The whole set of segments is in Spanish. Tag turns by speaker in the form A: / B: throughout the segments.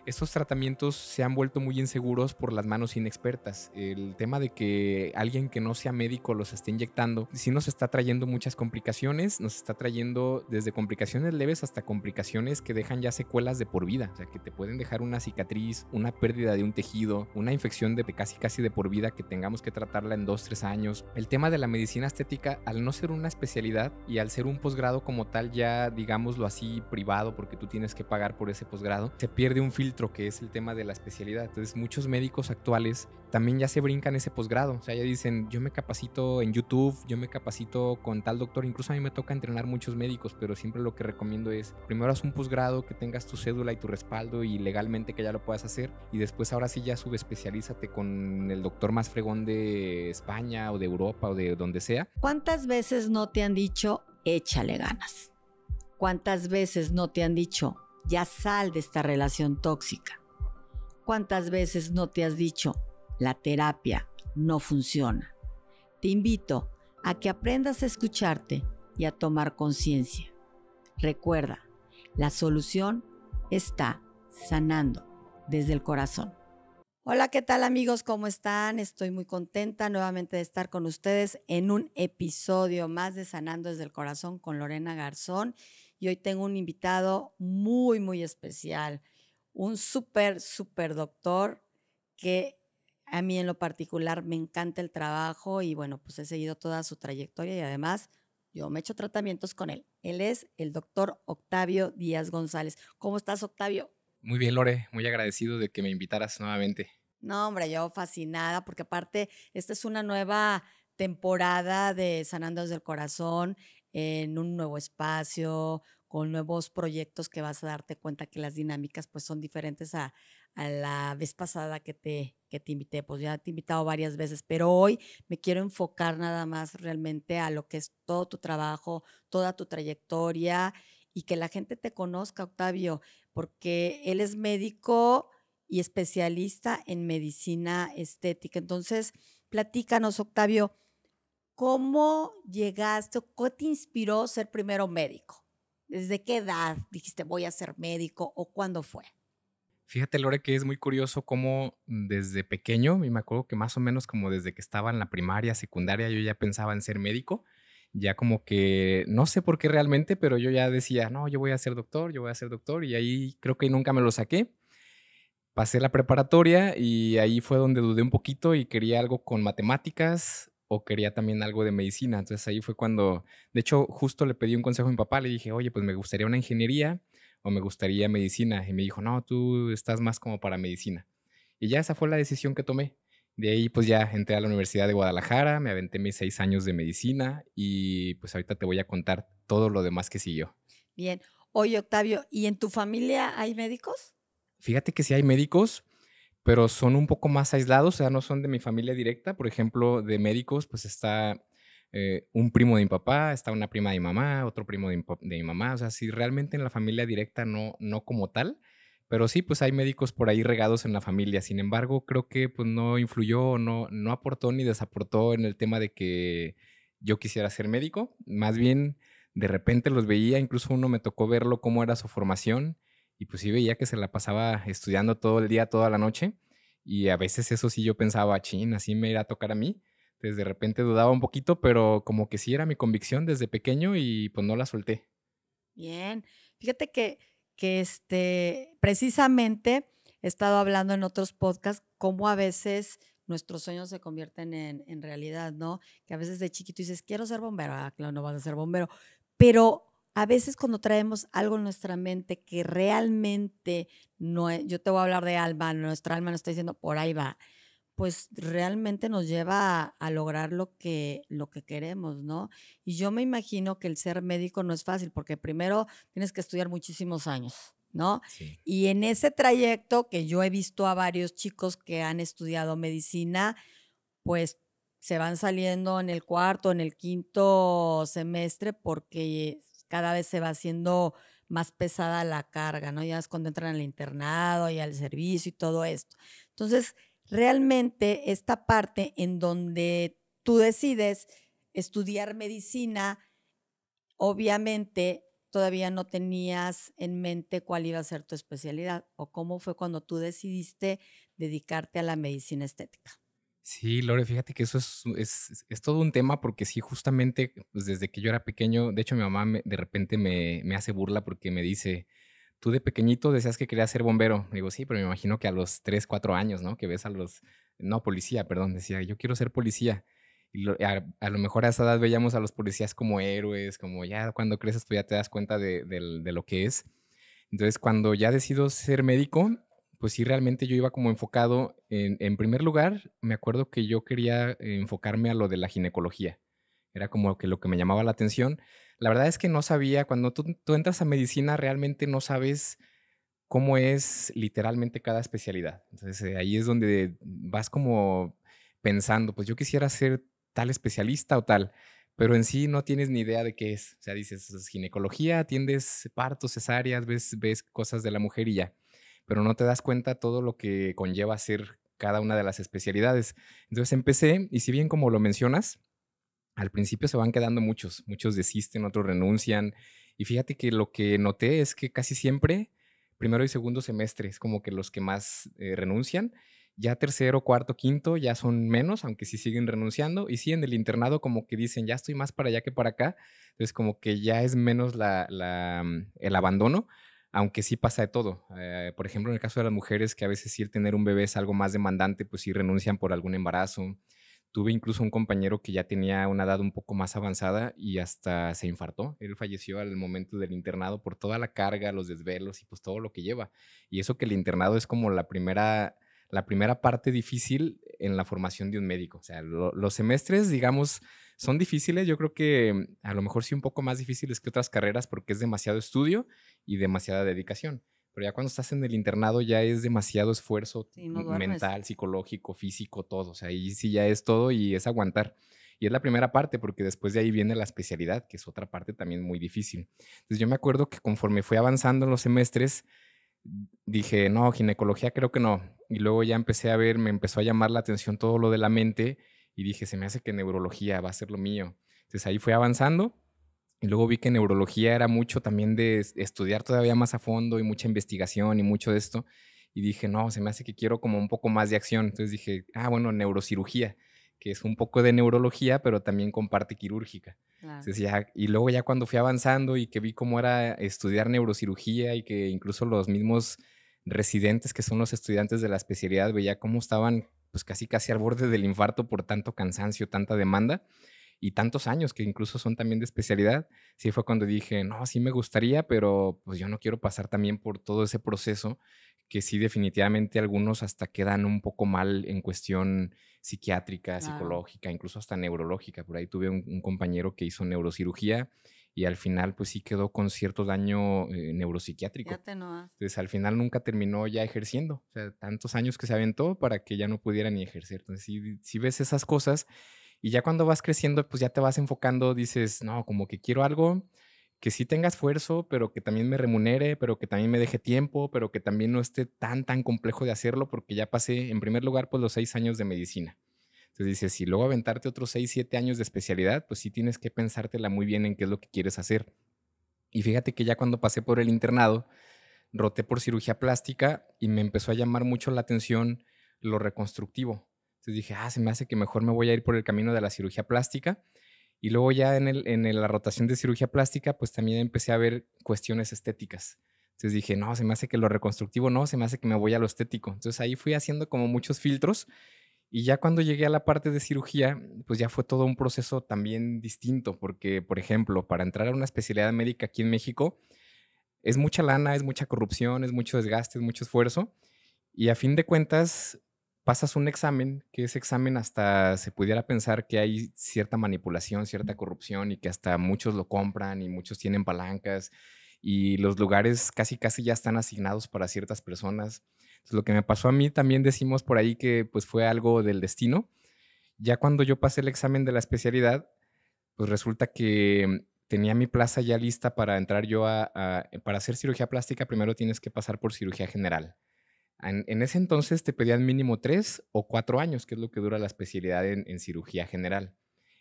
A: estos tratamientos se han vuelto muy inseguros por las manos inexpertas. El tema de que alguien que no sea médico los esté inyectando, sí nos está trayendo muchas complicaciones, nos está trayendo desde complicaciones leves hasta complicaciones que dejan ya secuelas de por vida, o sea, que te pueden dejar una cicatriz, una pérdida de un tejido, una infección de casi de por vida que tengamos que tratarla en 2, 3 años. El tema de la medicina estética, al no ser una especialidad y al ser un posgrado como tal ya, digámoslo así, privado, porque tú tienes que pagar por ese posgrado, se pierde un filtro que es el tema de la especialidad. Entonces muchos médicos actuales también ya se brincan ese posgrado, o sea, ya dicen, yo me capacito en YouTube, yo me capacito con tal doctor. Incluso a mí me toca entrenar muchos médicos, pero siempre lo que recomiendo es, primero haz un posgrado, que tengas tu cédula y tu respaldo y legalmente que ya lo puedas hacer, y después ahora sí ya subespecialízate con el doctor más fregón de España o de Europa o de donde sea.
B: ¿Cuántas veces no te han dicho, échale ganas? ¿Cuántas veces no te han dicho, ya sal de esta relación tóxica? ¿Cuántas veces no te has dicho, la terapia no funciona? Te invito a que aprendas a escucharte y a tomar conciencia. Recuerda, la solución está sanando desde el corazón. Hola, ¿qué tal amigos? ¿Cómo están? Estoy muy contenta nuevamente de estar con ustedes en un episodio más de Sanando desde el Corazón con Lorena Garzón. Y hoy tengo un invitado muy especial, un súper doctor que a mí en lo particular me encanta el trabajo y bueno, pues he seguido toda su trayectoria y además yo me he hecho tratamientos con él. Él es el doctor Octavio Díaz González. ¿Cómo estás, Octavio?
A: Muy bien, Lore, muy agradecido de que me invitaras nuevamente.
B: No, hombre, yo fascinada, porque aparte, esta es una nueva temporada de Sanando desde el Corazón, en un nuevo espacio, con nuevos proyectos que vas a darte cuenta que las dinámicas pues son diferentes a la vez pasada que te invité. Pues ya te he invitado varias veces, pero hoy me quiero enfocar nada más realmente a lo que es todo tu trabajo, toda tu trayectoria y que la gente te conozca, Octavio, porque él es médico y especialista en medicina estética. Entonces, platícanos, Octavio, ¿cómo llegaste o qué te inspiró ser primero médico? ¿Desde qué edad dijiste voy a ser médico o cuándo fue?
A: Fíjate, Lore, que es muy curioso cómo desde pequeño, y me acuerdo que más o menos como desde que estaba en la primaria, secundaria, yo ya pensaba en ser médico. Ya como que no sé por qué realmente, pero yo ya decía, no, yo voy a ser doctor, yo voy a ser doctor, y ahí creo que nunca me lo saqué. Pasé la preparatoria y ahí fue donde dudé un poquito y quería algo con matemáticas o quería también algo de medicina. Entonces ahí fue cuando, de hecho, justo le pedí un consejo a mi papá, le dije, oye, pues me gustaría una ingeniería o me gustaría medicina. Y me dijo, no, tú estás más como para medicina. Y ya esa fue la decisión que tomé. De ahí pues ya entré a la Universidad de Guadalajara, me aventé mis 6 años de medicina y pues ahorita te voy a contar todo lo demás que siguió.
B: Bien. Oye, Octavio, ¿y en tu familia hay médicos?
A: Fíjate que sí hay médicos, pero son un poco más aislados, o sea, no son de mi familia directa. Por ejemplo, de médicos, pues está un primo de mi papá, está una prima de mi mamá, otro primo de mi mamá. O sea, sí, realmente en la familia directa no como tal, pero sí, pues hay médicos por ahí regados en la familia. Sin embargo, creo que pues no influyó, no aportó ni desaportó en el tema de que yo quisiera ser médico. Más bien, de repente los veía, incluso uno me tocó verlo cómo era su formación y pues sí veía que se la pasaba estudiando todo el día, toda la noche, y a veces eso sí yo pensaba, chin, así me irá a tocar a mí. Entonces de repente dudaba un poquito, pero como que sí era mi convicción desde pequeño y pues no la solté.
B: Bien. Fíjate que precisamente he estado hablando en otros podcasts cómo a veces nuestros sueños se convierten en realidad, ¿no? Que a veces de chiquito dices, quiero ser bombero. Ah, claro, no vas a ser bombero. Pero a veces cuando traemos algo en nuestra mente que realmente no es, yo te voy a hablar de alma, nuestra alma nos está diciendo, por ahí va, pues realmente nos lleva a lograr lo que queremos, ¿no? Y yo me imagino que el ser médico no es fácil, porque primero tienes que estudiar muchísimos años, ¿no?
A: Sí.
B: Y en ese trayecto que yo he visto a varios chicos que han estudiado medicina, pues se van saliendo en el cuarto, en el quinto semestre, porque cada vez se va haciendo más pesada la carga, ¿no? Ya es cuando entran al internado y al servicio y todo esto. Entonces, realmente esta parte en donde tú decides estudiar medicina, obviamente todavía no tenías en mente cuál iba a ser tu especialidad? ¿O cómo fue cuando tú decidiste dedicarte a la medicina estética?
A: Sí, Lore, fíjate que eso es todo un tema porque sí, justamente, pues, desde que yo era pequeño, de hecho, mi mamá de repente me hace burla porque me dice: "Tú de pequeñito decías que querías ser bombero". Digo: "Sí, pero me imagino que a los 3, 4 años, ¿no? Que ves a los no, policía, perdón", decía: "Yo quiero ser policía". Y a lo mejor a esa edad veíamos a los policías como héroes, como ya cuando creces, pues, ya te das cuenta de lo que es. Entonces, cuando ya decido ser médico, pues sí, realmente yo iba como enfocado en primer lugar, me acuerdo que yo quería enfocarme a lo de la ginecología. Era como que lo que me llamaba la atención. La verdad es que no sabía, cuando tú entras a medicina, realmente no sabes cómo es literalmente cada especialidad. Entonces, ahí es donde vas como pensando, pues yo quisiera ser tal especialista o tal, pero en sí no tienes ni idea de qué es. O sea, dices, es ginecología, atiendes partos, cesáreas, ves cosas de la mujer y ya, pero no te das cuenta todo lo que conlleva ser cada una de las especialidades. Entonces empecé, y si bien como lo mencionas, al principio se van quedando muchos desisten, otros renuncian. Y fíjate que lo que noté es que casi siempre, primero y segundo semestre es como que los que más renuncian. Ya tercero, cuarto, quinto ya son menos, aunque sí siguen renunciando. Y sí, en el internado como que dicen, ya estoy más para allá que para acá. Entonces como que ya es menos el abandono, aunque sí pasa de todo. Por ejemplo, en el caso de las mujeres, que a veces sí el tener un bebé es algo más demandante, pues sí renuncian por algún embarazo. Tuve incluso un compañero que ya tenía una edad un poco más avanzada y hasta se infartó. Él falleció al momento del internado por toda la carga, los desvelos y pues todo lo que lleva. Y eso que el internado es como la primera parte difícil en la formación de un médico. O sea, los semestres, digamos, son difíciles. Yo creo que a lo mejor sí un poco más difíciles que otras carreras porque es demasiado estudio y demasiada dedicación. Pero ya cuando estás en el internado ya es demasiado esfuerzo
B: Sí, no duermes.
A: mental, psicológico, físico, todo. O sea, ahí sí ya es todo y es aguantar. Y es la primera parte, porque después de ahí viene la especialidad, que es otra parte también muy difícil. Entonces yo me acuerdo que conforme fui avanzando en los semestres, dije, no, ginecología creo que no. Y luego ya empecé a ver, me empezó a llamar la atención todo lo de la mente y dije, se me hace que neurología va a ser lo mío. Entonces ahí fui avanzando y luego vi que neurología era mucho también de estudiar todavía más a fondo y mucha investigación y mucho de esto. Y dije, no, se me hace que quiero como un poco más de acción. Entonces dije, bueno, neurocirugía, que es un poco de neurología, pero también con parte quirúrgica.
B: Claro.
A: Entonces ya, y luego ya cuando fui avanzando y que vi cómo era estudiar neurocirugía y que incluso los mismos residentes que son los estudiantes de la especialidad veía cómo estaban pues casi al borde del infarto por tanto cansancio, tanta demanda y tantos años que incluso son también de especialidad, sí fue cuando dije, no, sí me gustaría, pero pues yo no quiero pasar también por todo ese proceso que sí definitivamente algunos hasta quedan un poco mal en cuestión psiquiátrica,
B: Claro.
A: psicológica, incluso hasta neurológica. Por ahí tuve un compañero que hizo neurocirugía y al final pues sí quedó con cierto daño neuropsiquiátrico.
B: Fíjate nomás.
A: Entonces al final nunca terminó ya ejerciendo, o sea, tantos años que se aventó para que ya no pudiera ni ejercer. Entonces sí ves esas cosas y ya cuando vas creciendo, pues ya te vas enfocando, dices, no, como que quiero algo que sí tenga esfuerzo, pero que también me remunere, pero que también me deje tiempo, pero que también no esté tan complejo de hacerlo, porque ya pasé, en primer lugar, pues los 6 años de medicina. Entonces dices, si luego aventarte otros 6, 7 años de especialidad, pues sí tienes que pensártela muy bien en qué es lo que quieres hacer. Y fíjate que ya cuando pasé por el internado, roté por cirugía plástica y me empezó a llamar mucho la atención lo reconstructivo. Entonces dije, se me hace que mejor me voy a ir por el camino de la cirugía plástica. Y luego ya la rotación de cirugía plástica, pues también empecé a ver cuestiones estéticas. Entonces dije, no, se me hace que lo reconstructivo no, se me hace que me voy a lo estético. Entonces ahí fui haciendo como muchos filtros y ya cuando llegué a la parte de cirugía, pues ya fue todo un proceso también distinto, porque, por ejemplo, para entrar a una especialidad médica aquí en México, es mucha lana, es mucha corrupción, es mucho desgaste, es mucho esfuerzo. Y a fin de cuentas, pasas un examen, que ese examen hasta se pudiera pensar que hay cierta manipulación, cierta corrupción y que hasta muchos lo compran y muchos tienen palancas y los lugares casi ya están asignados para ciertas personas. Entonces, lo que me pasó a mí también decimos por ahí que pues fue algo del destino. Ya cuando yo pasé el examen de la especialidad, pues resulta que tenía mi plaza ya lista para entrar yo para hacer cirugía plástica, primero tienes que pasar por cirugía general. En ese entonces te pedían mínimo 3 o 4 años, que es lo que dura la especialidad en cirugía general.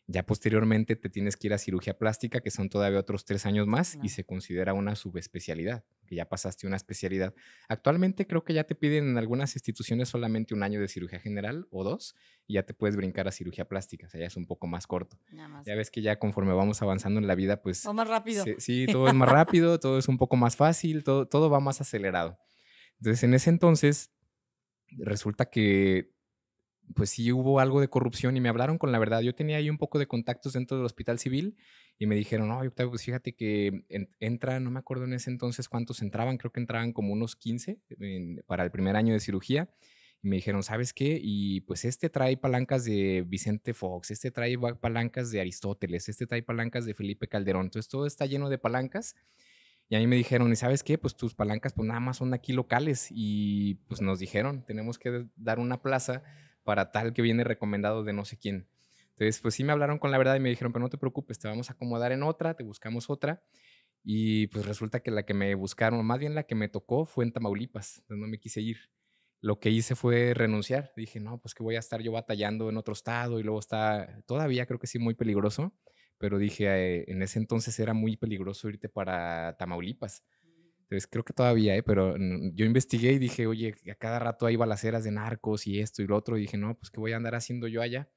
A: Ya posteriormente te tienes que ir a cirugía plástica, que son todavía otros 3 años más y
B: Claro.
A: se considera una subespecialidad, que ya pasaste una especialidad. Actualmente creo que ya te piden en algunas instituciones solamente 1 año de cirugía general o 2 y ya te puedes brincar a cirugía plástica, o sea, ya es un poco más corto.
B: Nada más.
A: Ya ves que ya conforme vamos avanzando en la vida, pues
B: O más rápido.
A: sí, todo es más rápido, todo es un poco más fácil, todo va más acelerado. Entonces, en ese entonces, resulta que pues sí hubo algo de corrupción y me hablaron con la verdad. Yo tenía ahí un poco de contactos dentro del hospital civil y me dijeron, no, Octavio, pues fíjate que entra, no me acuerdo en ese entonces cuántos entraban, creo que entraban como unos 15 para el primer año de cirugía. Y me dijeron, ¿sabes qué? Y pues este trae palancas de Vicente Fox, este trae palancas de Aristóteles, este trae palancas de Felipe Calderón. Entonces todo está lleno de palancas. Y a mí me dijeron, ¿y sabes qué? Pues tus palancas pues nada más son aquí locales. Y pues nos dijeron, tenemos que dar una plaza para tal que viene recomendado de no sé quién. Entonces, pues sí me hablaron con la verdad y me dijeron, pero no te preocupes, te vamos a acomodar en otra, te buscamos otra. Y pues resulta que la que me buscaron, más bien la que me tocó, fue en Tamaulipas, entonces no me quise ir. Lo que hice fue renunciar. Dije, no, pues que voy a estar yo batallando en otro estado y luego está, todavía creo que sí, muy peligroso, pero dije, en ese entonces era muy peligroso irte para Tamaulipas. Entonces creo que todavía, pero yo investigué y dije, oye, a cada rato hay balaceras de narcos y esto y lo otro. Y dije, no, pues qué voy a andar haciendo yo allá.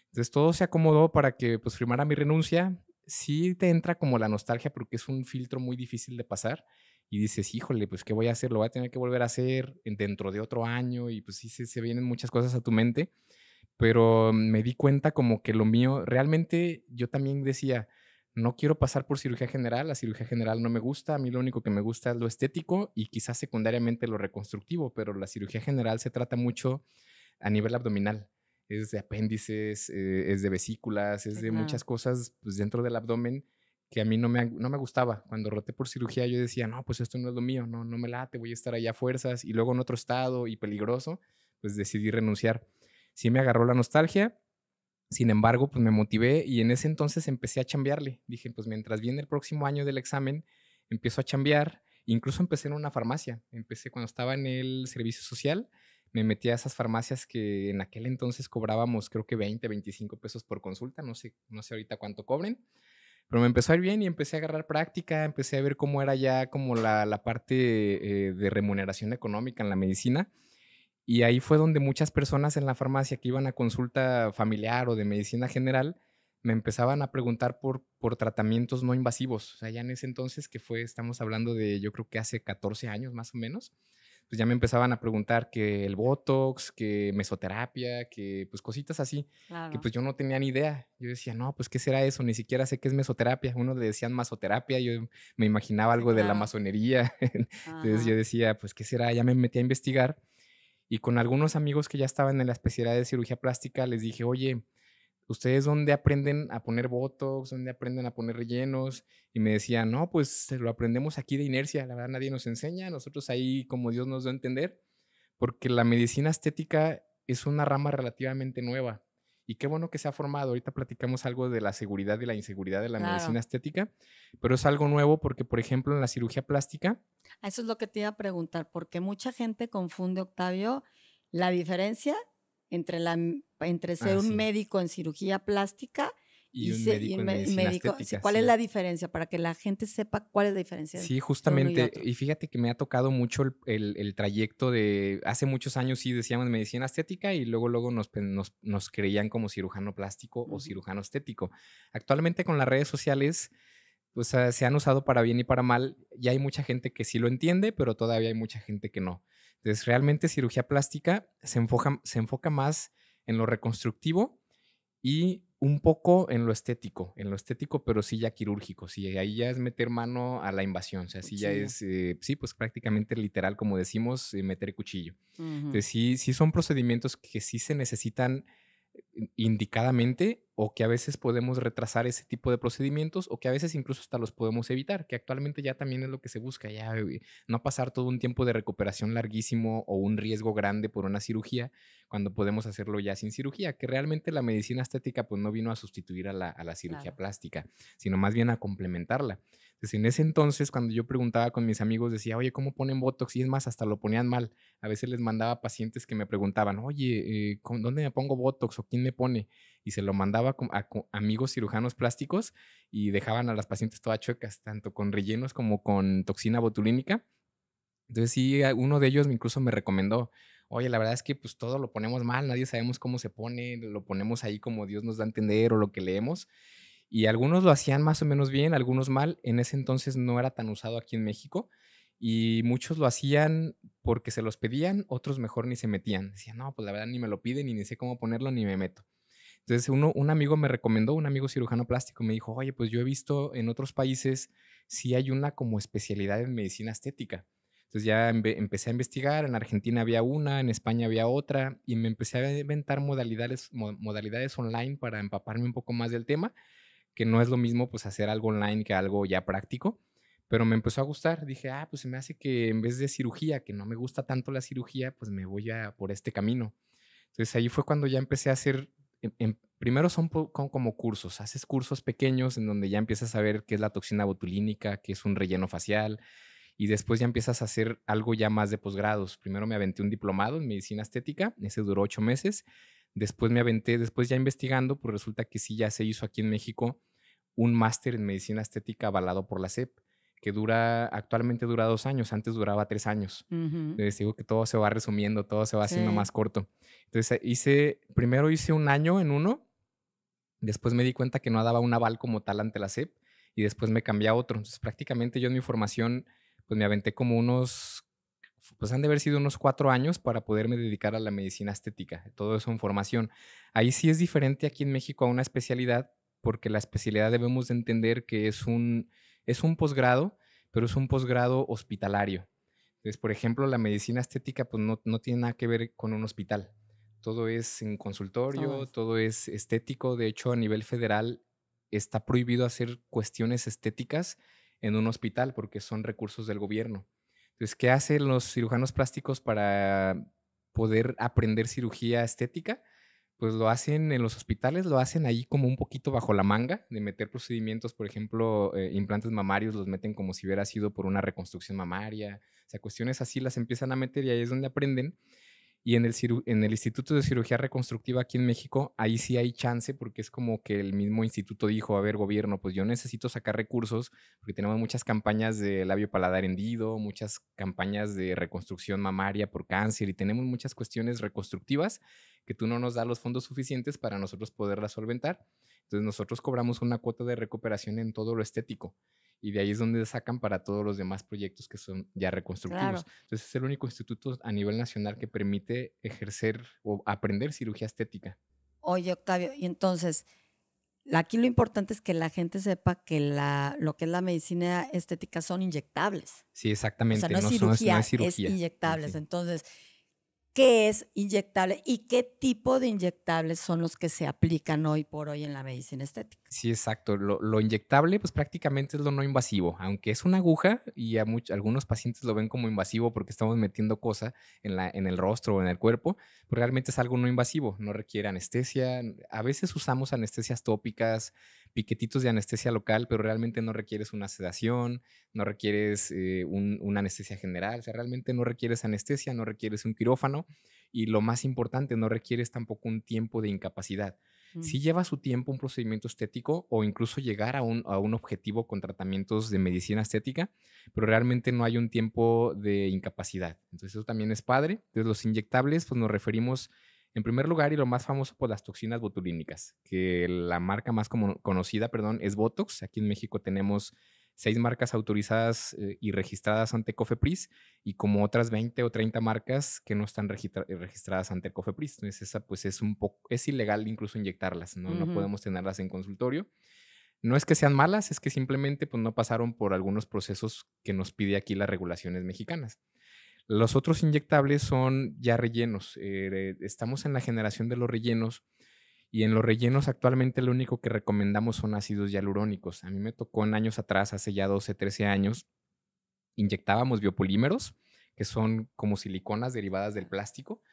A: Entonces todo se acomodó para que pues firmara mi renuncia. Sí te entra como la nostalgia porque es un filtro muy difícil de pasar y dices, híjole, pues qué voy a hacer, lo voy a tener que volver a hacer dentro de otro año y pues sí se vienen muchas cosas a tu mente, pero me di cuenta como que lo mío, realmente yo también decía, no quiero pasar por cirugía general, la cirugía general no me gusta, a mí lo único que me gusta es lo estético y quizás secundariamente lo reconstructivo, pero la cirugía general se trata mucho a nivel abdominal. Es de apéndices, es de vesículas, es
B: Sí,
A: de muchas
B: claro.
A: cosas pues, dentro del abdomen que a mí no me gustaba. Cuando roté por cirugía yo decía, no, pues esto no es lo mío, no me late, voy a estar allá a fuerzas y luego en otro estado y peligroso, pues decidí renunciar. Sí me agarró la nostalgia, sin embargo, pues me motivé y en ese entonces empecé a chambearle. Dije, pues mientras viene el próximo año del examen, empiezo a chambear. Incluso empecé en una farmacia. Empecé cuando estaba en el servicio social. Me metí a esas farmacias que en aquel entonces cobrábamos creo que 20, 25 pesos por consulta. No sé ahorita cuánto cobren. Pero me empezó a ir bien y empecé a agarrar práctica. Empecé a ver cómo era ya como la parte de remuneración económica en la medicina. Y ahí fue donde muchas personas en la farmacia que iban a consulta familiar o de medicina general me empezaban a preguntar por tratamientos no invasivos. O sea, ya en ese entonces, que fue, estamos hablando de, yo creo que hace 14 años más o menos, pues ya me empezaban a preguntar que el Botox, que mesoterapia, que pues cositas así, que
B: Claro.
A: pues yo no tenía ni idea. Yo decía, no, pues ¿qué será eso? Ni siquiera sé qué es mesoterapia. Uno le decían masoterapia, yo me imaginaba
B: Sí,
A: algo de la
B: claro.
A: masonería. Entonces yo
B: Ajá.
A: decía, pues ¿qué será? Ya me metí a investigar y con algunos amigos que ya estaban en la especialidad de cirugía plástica, les dije, oye, ¿ustedes dónde aprenden a poner botox? ¿Dónde aprenden a poner rellenos? Y me decían, no, pues lo aprendemos aquí de inercia, la verdad nadie nos enseña, nosotros ahí como Dios nos da a entender, porque la medicina estética es una rama relativamente nueva. Y qué bueno que se ha formado. Ahorita platicamos algo de la seguridad y la inseguridad de la medicina
B: Claro.
A: estética, pero es algo nuevo porque, por ejemplo, en la cirugía plástica,
B: Eso es lo que te iba a preguntar, porque mucha gente confunde, Octavio, la diferencia entre ser un
A: sí,
B: médico en cirugía plástica
A: y un médico en
B: y
A: medicina
B: médico. Sí,
A: estética,
B: ¿cuál es
A: sí.
B: la diferencia? Para que la gente sepa cuál es la diferencia
A: Sí,
B: entre uno y
A: justamente.
B: otro.
A: Y fíjate que me ha tocado mucho el trayecto de hace muchos años sí decíamos medicina estética y luego nos creían como cirujano plástico o
B: Ujú.
A: cirujano estético. Actualmente con las redes sociales, pues se han usado para bien y para mal. Ya hay mucha gente que sí lo entiende, pero todavía hay mucha gente que no. Entonces, realmente cirugía plástica se enfoca más en lo reconstructivo y un poco en lo estético, pero sí ya quirúrgico, sí, ahí ya es meter mano a la invasión, o sea, sí ya
B: Cuchillo.
A: es, sí, pues prácticamente literal, como decimos, meter cuchillo.
B: Ujú.
A: Entonces sí son procedimientos que sí se necesitan indicadamente o que a veces podemos retrasar ese tipo de procedimientos o que a veces incluso hasta los podemos evitar, que actualmente ya también es lo que se busca, ya no pasar todo un tiempo de recuperación larguísimo o un riesgo grande por una cirugía cuando podemos hacerlo ya sin cirugía, que realmente la medicina estética pues no vino a sustituir a la cirugía
B: Claro.
A: plástica, sino más bien a complementarla. Entonces en ese entonces cuando yo preguntaba con mis amigos decía, oye, ¿cómo ponen Botox? Y es más, hasta lo ponían mal. A veces les mandaba pacientes que me preguntaban, oye, ¿dónde me pongo Botox o quién me pone? y se lo mandaba a amigos cirujanos plásticos y dejaban a las pacientes todas chuecas, tanto con rellenos como con toxina botulínica. Entonces sí, uno de ellos incluso me recomendó, oye, la verdad es que pues todo lo ponemos mal, nadie sabemos cómo se pone, lo ponemos ahí como Dios nos da a entender o lo que leemos. Y algunos lo hacían más o menos bien, algunos mal. En ese entonces no era tan usado aquí en México y muchos lo hacían porque se los pedían, otros mejor ni se metían. Decían, no, pues la verdad ni me lo piden y ni sé cómo ponerlo ni me meto. Entonces un amigo me recomendó, un amigo cirujano plástico, me dijo, oye, pues yo he visto en otros países si hay una como especialidad en medicina estética. Entonces ya empecé a investigar, en Argentina había una, en España había otra, y me empecé a inventar modalidades online para empaparme un poco más del tema, que no es lo mismo pues hacer algo online que algo ya práctico, pero me empezó a gustar. Dije, pues se me hace que en vez de cirugía, que no me gusta tanto la cirugía, pues me voy por este camino. Entonces ahí fue cuando ya empecé a hacer, primero son como cursos, haces cursos pequeños en donde ya empiezas a ver qué es la toxina botulínica, qué es un relleno facial, y después ya empiezas a hacer algo ya más de posgrados. Primero me aventé un diplomado en medicina estética, ese duró 8 meses. Después me aventé, después ya investigando, pues resulta que sí ya se hizo aquí en México un máster en medicina estética avalado por la SEP, que actualmente dura 2 años, antes duraba 3 años.
B: Ujú.
A: Les digo que todo se va resumiendo, todo se va haciendo
B: Sí.
A: más corto. Entonces primero hice un año en uno, después me di cuenta que no daba un aval como tal ante la SEP y después me cambié a otro. Entonces prácticamente yo en mi formación pues me aventé como pues han de haber sido unos 4 años para poderme dedicar a la medicina estética, todo eso en formación. Ahí sí es diferente aquí en México a una especialidad, porque la especialidad debemos de entender que es un posgrado, pero es un posgrado hospitalario. Entonces, por ejemplo, la medicina estética pues no tiene nada que ver con un hospital. Todo es en
B: Todo
A: consultorio,
B: eso.
A: todo es estético. De hecho, a nivel federal está prohibido hacer cuestiones estéticas en un hospital porque son recursos del gobierno. Entonces, ¿qué hacen los cirujanos plásticos para poder aprender cirugía estética? Pues lo hacen en los hospitales, lo hacen ahí como un poquito bajo la manga de meter procedimientos, por ejemplo, implantes mamarios los meten como si hubiera sido por una reconstrucción mamaria, o sea, cuestiones así las empiezan a meter y ahí es donde aprenden. Y en el Instituto de Cirugía Reconstructiva aquí en México, ahí sí hay chance porque es como que el mismo instituto dijo, a ver, gobierno, pues yo necesito sacar recursos porque tenemos muchas campañas de labio paladar hendido, muchas campañas de reconstrucción mamaria por cáncer y tenemos muchas cuestiones reconstructivas que tú no nos das los fondos suficientes para nosotros poderlas solventar. Entonces nosotros cobramos una cuota de recuperación en todo lo estético y de ahí es donde sacan para todos los demás proyectos que son ya reconstructivos.
B: Claro.
A: Entonces es el único instituto a nivel nacional que permite ejercer o aprender cirugía estética.
B: Oye, Octavio, y entonces, aquí lo importante es que la gente sepa que lo que es la medicina estética son inyectables.
A: Sí,
B: O sea,
A: exactamente,
B: no es
A: no
B: cirugía,
A: es
B: es
A: cirugía. Sí,
B: inyectables.
A: sí.
B: Entonces, ¿qué es inyectable y qué tipo de inyectables son los que se aplican hoy por hoy en la medicina estética?
A: Sí, exacto. Lo inyectable, pues prácticamente es lo no invasivo, aunque es una aguja y algunos pacientes lo ven como invasivo porque estamos metiendo cosa en el rostro o en el cuerpo, pero realmente es algo no invasivo, no requiere anestesia. A veces usamos anestesias tópicas, piquetitos de anestesia local, pero realmente no requieres una sedación, no requieres una anestesia general, o sea, realmente no requieres anestesia, no requieres un quirófano y lo más importante, no requieres tampoco un tiempo de incapacidad.
B: Mm.
A: Sí lleva su tiempo un procedimiento estético o incluso llegar a un objetivo con tratamientos de medicina estética, pero realmente no hay un tiempo de incapacidad. Entonces eso también es padre. Entonces los inyectables, pues nos referimos en primer lugar y lo más famoso por las toxinas botulínicas, que la marca más conocida, perdón, es Botox. Aquí en México tenemos 6 marcas autorizadas y registradas ante COFEPRIS y como otras 20 o 30 marcas que no están registradas ante el COFEPRIS. Entonces, esa pues es ilegal incluso inyectarlas, ¿no? No
B: Ujú.
A: podemos tenerlas en consultorio. No es que sean malas, es que simplemente pues, no pasaron por algunos procesos que nos pide aquí las regulaciones mexicanas. Los otros inyectables son ya rellenos. Estamos en la generación de los rellenos y en los rellenos actualmente lo único que recomendamos son ácidos hialurónicos. A mí me tocó en años atrás, hace ya 12, 13 años, inyectábamos biopolímeros, que son como siliconas derivadas del plástico.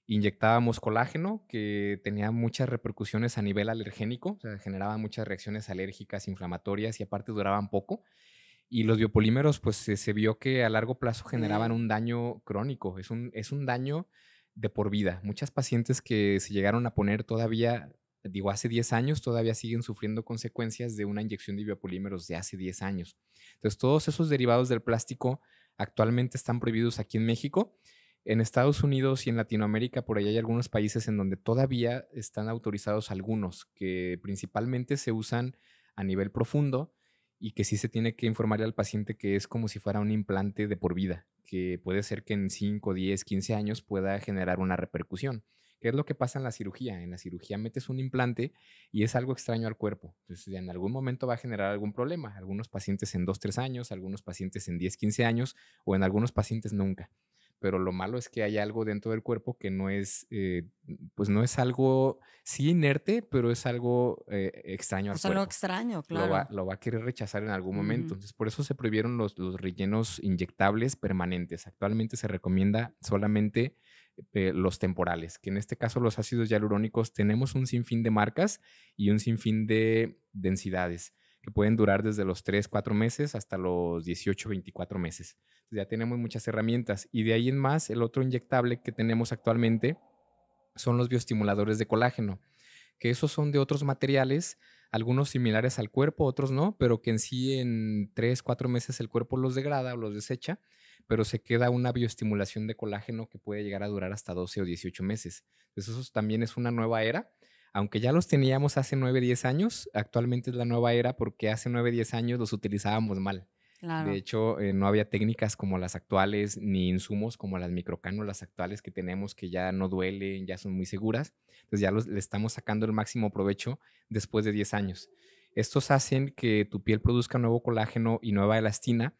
A: Inyectábamos colágeno, que tenía muchas repercusiones a nivel alergénico, o sea, generaba muchas reacciones alérgicas, inflamatorias y aparte duraban poco. Y los biopolímeros, pues se vio que a largo plazo generaban
B: Sí.
A: un daño crónico, es un daño de por vida. Muchas pacientes que se llegaron a poner todavía digo, hace 10 años todavía siguen sufriendo consecuencias de una inyección de biopolímeros de hace 10 años. Entonces, todos esos derivados del plástico actualmente están prohibidos aquí en México. En Estados Unidos y en Latinoamérica, por ahí hay algunos países en donde todavía están autorizados algunos, que principalmente se usan a nivel profundo y que sí se tiene que informarle al paciente que es como si fuera un implante de por vida, que puede ser que en 5, 10, 15 años pueda generar una repercusión. ¿Qué es lo que pasa en la cirugía? En la cirugía metes un implante y es algo extraño al cuerpo. Entonces, en algún momento va a generar algún problema. Algunos pacientes en 2, 3 años, algunos pacientes en 10, 15 años o en algunos pacientes nunca. Pero lo malo es que hay algo dentro del cuerpo que no es, pues no es algo, sí inerte, pero es algo extraño
B: O
A: al
B: sea, lo
A: cuerpo.
B: extraño,
A: Lo va,
B: claro.
A: lo va a querer rechazar en algún momento.
B: Ujú.
A: Entonces, por eso se prohibieron los rellenos inyectables permanentes. Actualmente se recomienda solamente los temporales, que en este caso los ácidos hialurónicos tenemos un sinfín de marcas y un sinfín de densidades que pueden durar desde los 3, 4 meses hasta los 18, 24 meses. Entonces, ya tenemos muchas herramientas y de ahí en más, el otro inyectable que tenemos actualmente son los bioestimuladores de colágeno, que esos son de otros materiales, algunos similares al cuerpo, otros no, pero que en sí en 3, 4 meses el cuerpo los degrada o los desecha, pero se queda una bioestimulación de colágeno que puede llegar a durar hasta 12 o 18 meses. Entonces eso también es una nueva era. Aunque ya los teníamos hace 9, 10 años, actualmente es la nueva era porque hace 9, 10 años los utilizábamos mal. De
B: Claro.
A: hecho, no había técnicas como las actuales, ni insumos como las microcánulas actuales que tenemos, que ya no duelen, ya son muy seguras. Entonces ya le estamos sacando el máximo provecho después de 10 años. Estos hacen que tu piel produzca nuevo colágeno y nueva elastina,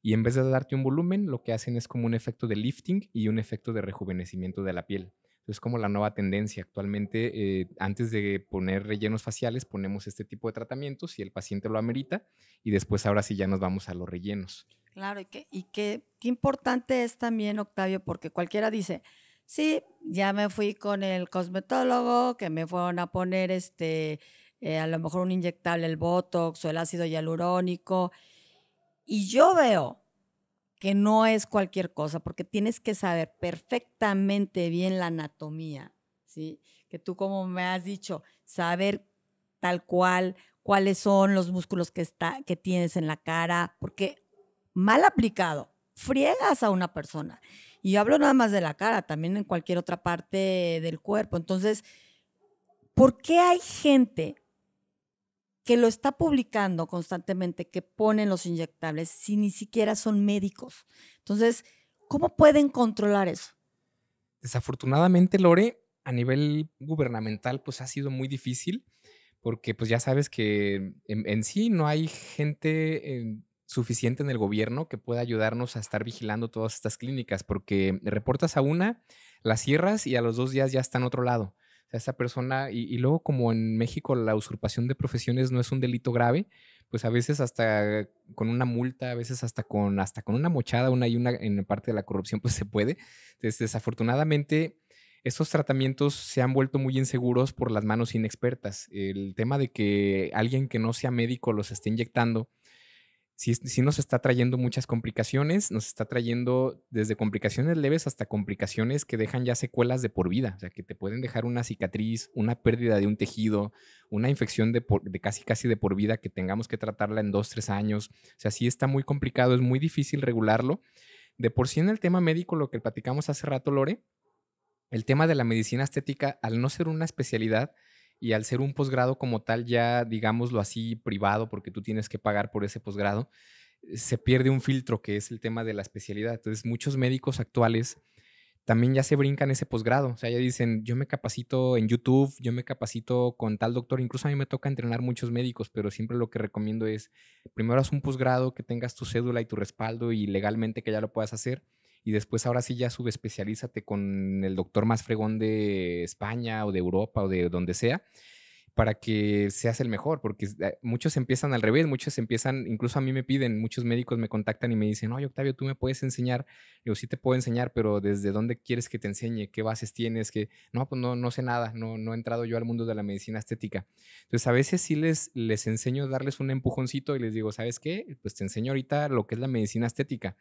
A: y en vez de darte un volumen, lo que hacen es como un efecto de lifting y un efecto de rejuvenecimiento de la piel. Es como la nueva tendencia. Actualmente, antes de poner rellenos faciales, ponemos este tipo de tratamientos si el paciente lo amerita y después ahora sí ya nos vamos a los rellenos.
B: Claro, qué importante es también, Octavio, porque cualquiera dice, sí, ya me fui con el cosmetólogo, que me fueron a poner a lo mejor un inyectable, el Botox o el ácido hialurónico, y yo veo que no es cualquier cosa, porque tienes que saber perfectamente bien la anatomía, ¿sí? Que tú, como me has dicho, saber tal cual cuáles son los músculos que tienes en la cara, porque mal aplicado, friegas a una persona. Y yo hablo nada más de la cara, también en cualquier otra parte del cuerpo. Entonces, ¿por qué hay gente que lo está publicando constantemente, que ponen los inyectables, si ni siquiera son médicos? Entonces, ¿cómo pueden controlar eso?
A: Desafortunadamente, Lore, a nivel gubernamental, pues ha sido muy difícil porque pues ya sabes que en sí no hay gente suficiente en el gobierno que pueda ayudarnos a estar vigilando todas estas clínicas, porque reportas a una, la cierras y a los 2 días ya está en otro lado. O sea, esa persona, y luego como en México la usurpación de profesiones no es un delito grave, pues a veces hasta con una multa, a veces hasta con una mochada, una y una en parte de la corrupción, pues se puede. Entonces, desafortunadamente, estos tratamientos se han vuelto muy inseguros por las manos inexpertas. El tema de que alguien que no sea médico los esté inyectando, sí nos está trayendo muchas complicaciones, nos está trayendo desde complicaciones leves hasta complicaciones que dejan ya secuelas de por vida, o sea, que te pueden dejar una cicatriz, una pérdida de un tejido, una infección de casi casi de por vida que tengamos que tratarla en 2, 3 años. O sea, sí está muy complicado, es muy difícil regularlo. De por sí en el tema médico, lo que platicamos hace rato, Lore, el tema de la medicina estética, al no ser una especialidad y al ser un posgrado como tal, ya digámoslo así, privado, porque tú tienes que pagar por ese posgrado, se pierde un filtro que es el tema de la especialidad. Entonces, muchos médicos actuales también ya se brincan ese posgrado. O sea, ya dicen, yo me capacito en YouTube, yo me capacito con tal doctor. Incluso a mí me toca entrenar muchos médicos, pero siempre lo que recomiendo es, primero haz un posgrado, que tengas tu cédula y tu respaldo y legalmente que ya lo puedas hacer. Y después ahora sí ya subespecialízate con el doctor más fregón de España o de Europa o de donde sea para que seas el mejor, porque muchos empiezan al revés, muchos empiezan, incluso a mí me piden, muchos médicos me contactan y me dicen, oye, Octavio, tú me puedes enseñar. Digo, sí te puedo enseñar, pero ¿desde dónde quieres que te enseñe? ¿Qué bases tienes? No, pues no sé nada, no he entrado yo al mundo de la medicina estética. Entonces, a veces sí les enseño a darles un empujoncito y les digo, ¿sabes qué? Pues te enseño ahorita lo que es la medicina estética.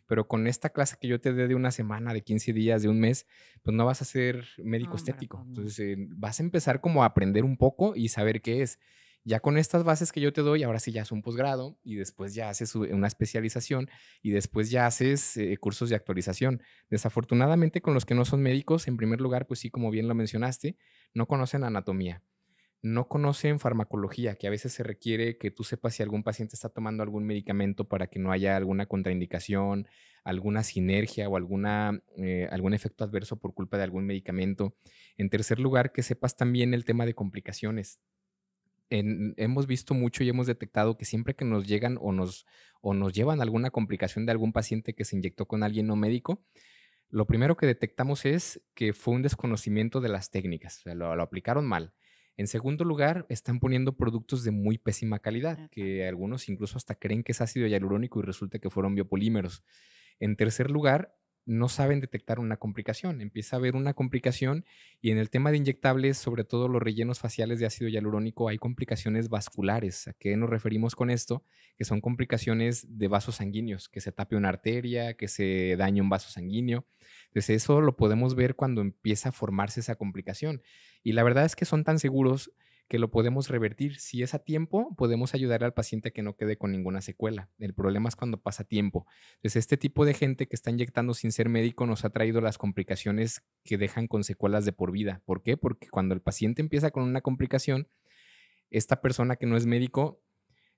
A: pero con esta clase que yo te dé de una semana, de 15 días, de un mes, pues no vas a ser médico
B: Hombre,
A: estético.
B: pues no.
A: Entonces vas a empezar como a aprender un poco y saber qué es. Ya con estas bases que yo te doy, ahora sí ya es un posgrado y después ya haces una especialización y después ya haces cursos de actualización. Desafortunadamente con los que no son médicos, en primer lugar, pues sí, como bien lo mencionaste, no conocen anatomía, no conocen farmacología, que a veces se requiere que tú sepas si algún paciente está tomando algún medicamento para que no haya alguna contraindicación, alguna sinergia o algún efecto adverso por culpa de algún medicamento. En tercer lugar, que sepas también el tema de complicaciones. Hemos visto mucho y hemos detectado que siempre que nos llegan o nos llevan alguna complicación de algún paciente que se inyectó con alguien no médico, lo primero que detectamos es que fue un desconocimiento de las técnicas, o sea, lo aplicaron mal. En segundo lugar, están poniendo productos de muy pésima calidad, que algunos incluso hasta creen que es ácido hialurónico y resulta que fueron biopolímeros. En tercer lugar, no saben detectar una complicación. Empieza a haber una complicación y en el tema de inyectables, sobre todo los rellenos faciales de ácido hialurónico, hay complicaciones vasculares. ¿A qué nos referimos con esto? Que son complicaciones de vasos sanguíneos, que se tape una arteria, que se dañe un vaso sanguíneo. Entonces eso lo podemos ver cuando empieza a formarse esa complicación. Y la verdad es que son tan seguros que lo podemos revertir. Si es a tiempo, podemos ayudar al paciente a que no quede con ninguna secuela. El problema es cuando pasa tiempo. Entonces, este tipo de gente que está inyectando sin ser médico nos ha traído las complicaciones que dejan con secuelas de por vida. ¿Por qué? Porque cuando el paciente empieza con una complicación, esta persona que no es médico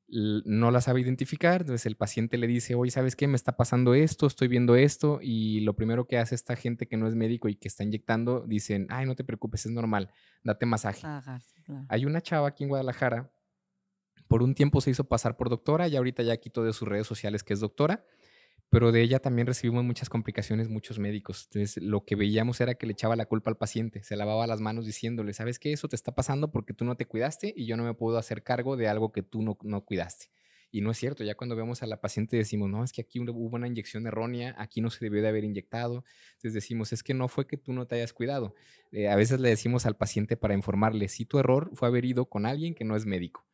A: no la sabe identificar, entonces el paciente le dice, oye, ¿sabes qué? Me está pasando esto, estoy viendo esto, y lo primero que hace esta gente que no es médico y que está inyectando, dicen, ay, no te preocupes, es normal, date masaje.
B: Ajá, sí, claro.
A: Hay una chava aquí en Guadalajara, por un tiempo se hizo pasar por doctora y ahorita ya quitó de sus redes sociales que es doctora, pero de ella también recibimos muchas complicaciones, muchos médicos. Entonces, lo que veíamos era que le echaba la culpa al paciente, se lavaba las manos diciéndole, ¿sabes qué? Eso te está pasando porque tú no te cuidaste y yo no me puedo hacer cargo de algo que tú no cuidaste. Y no es cierto, ya cuando vemos a la paciente decimos, no, es que aquí hubo una inyección errónea, aquí no se debió de haber inyectado. Entonces decimos, es que no fue que tú no te hayas cuidado. A veces le decimos al paciente para informarle, si tu error fue haber ido con alguien que no es médico.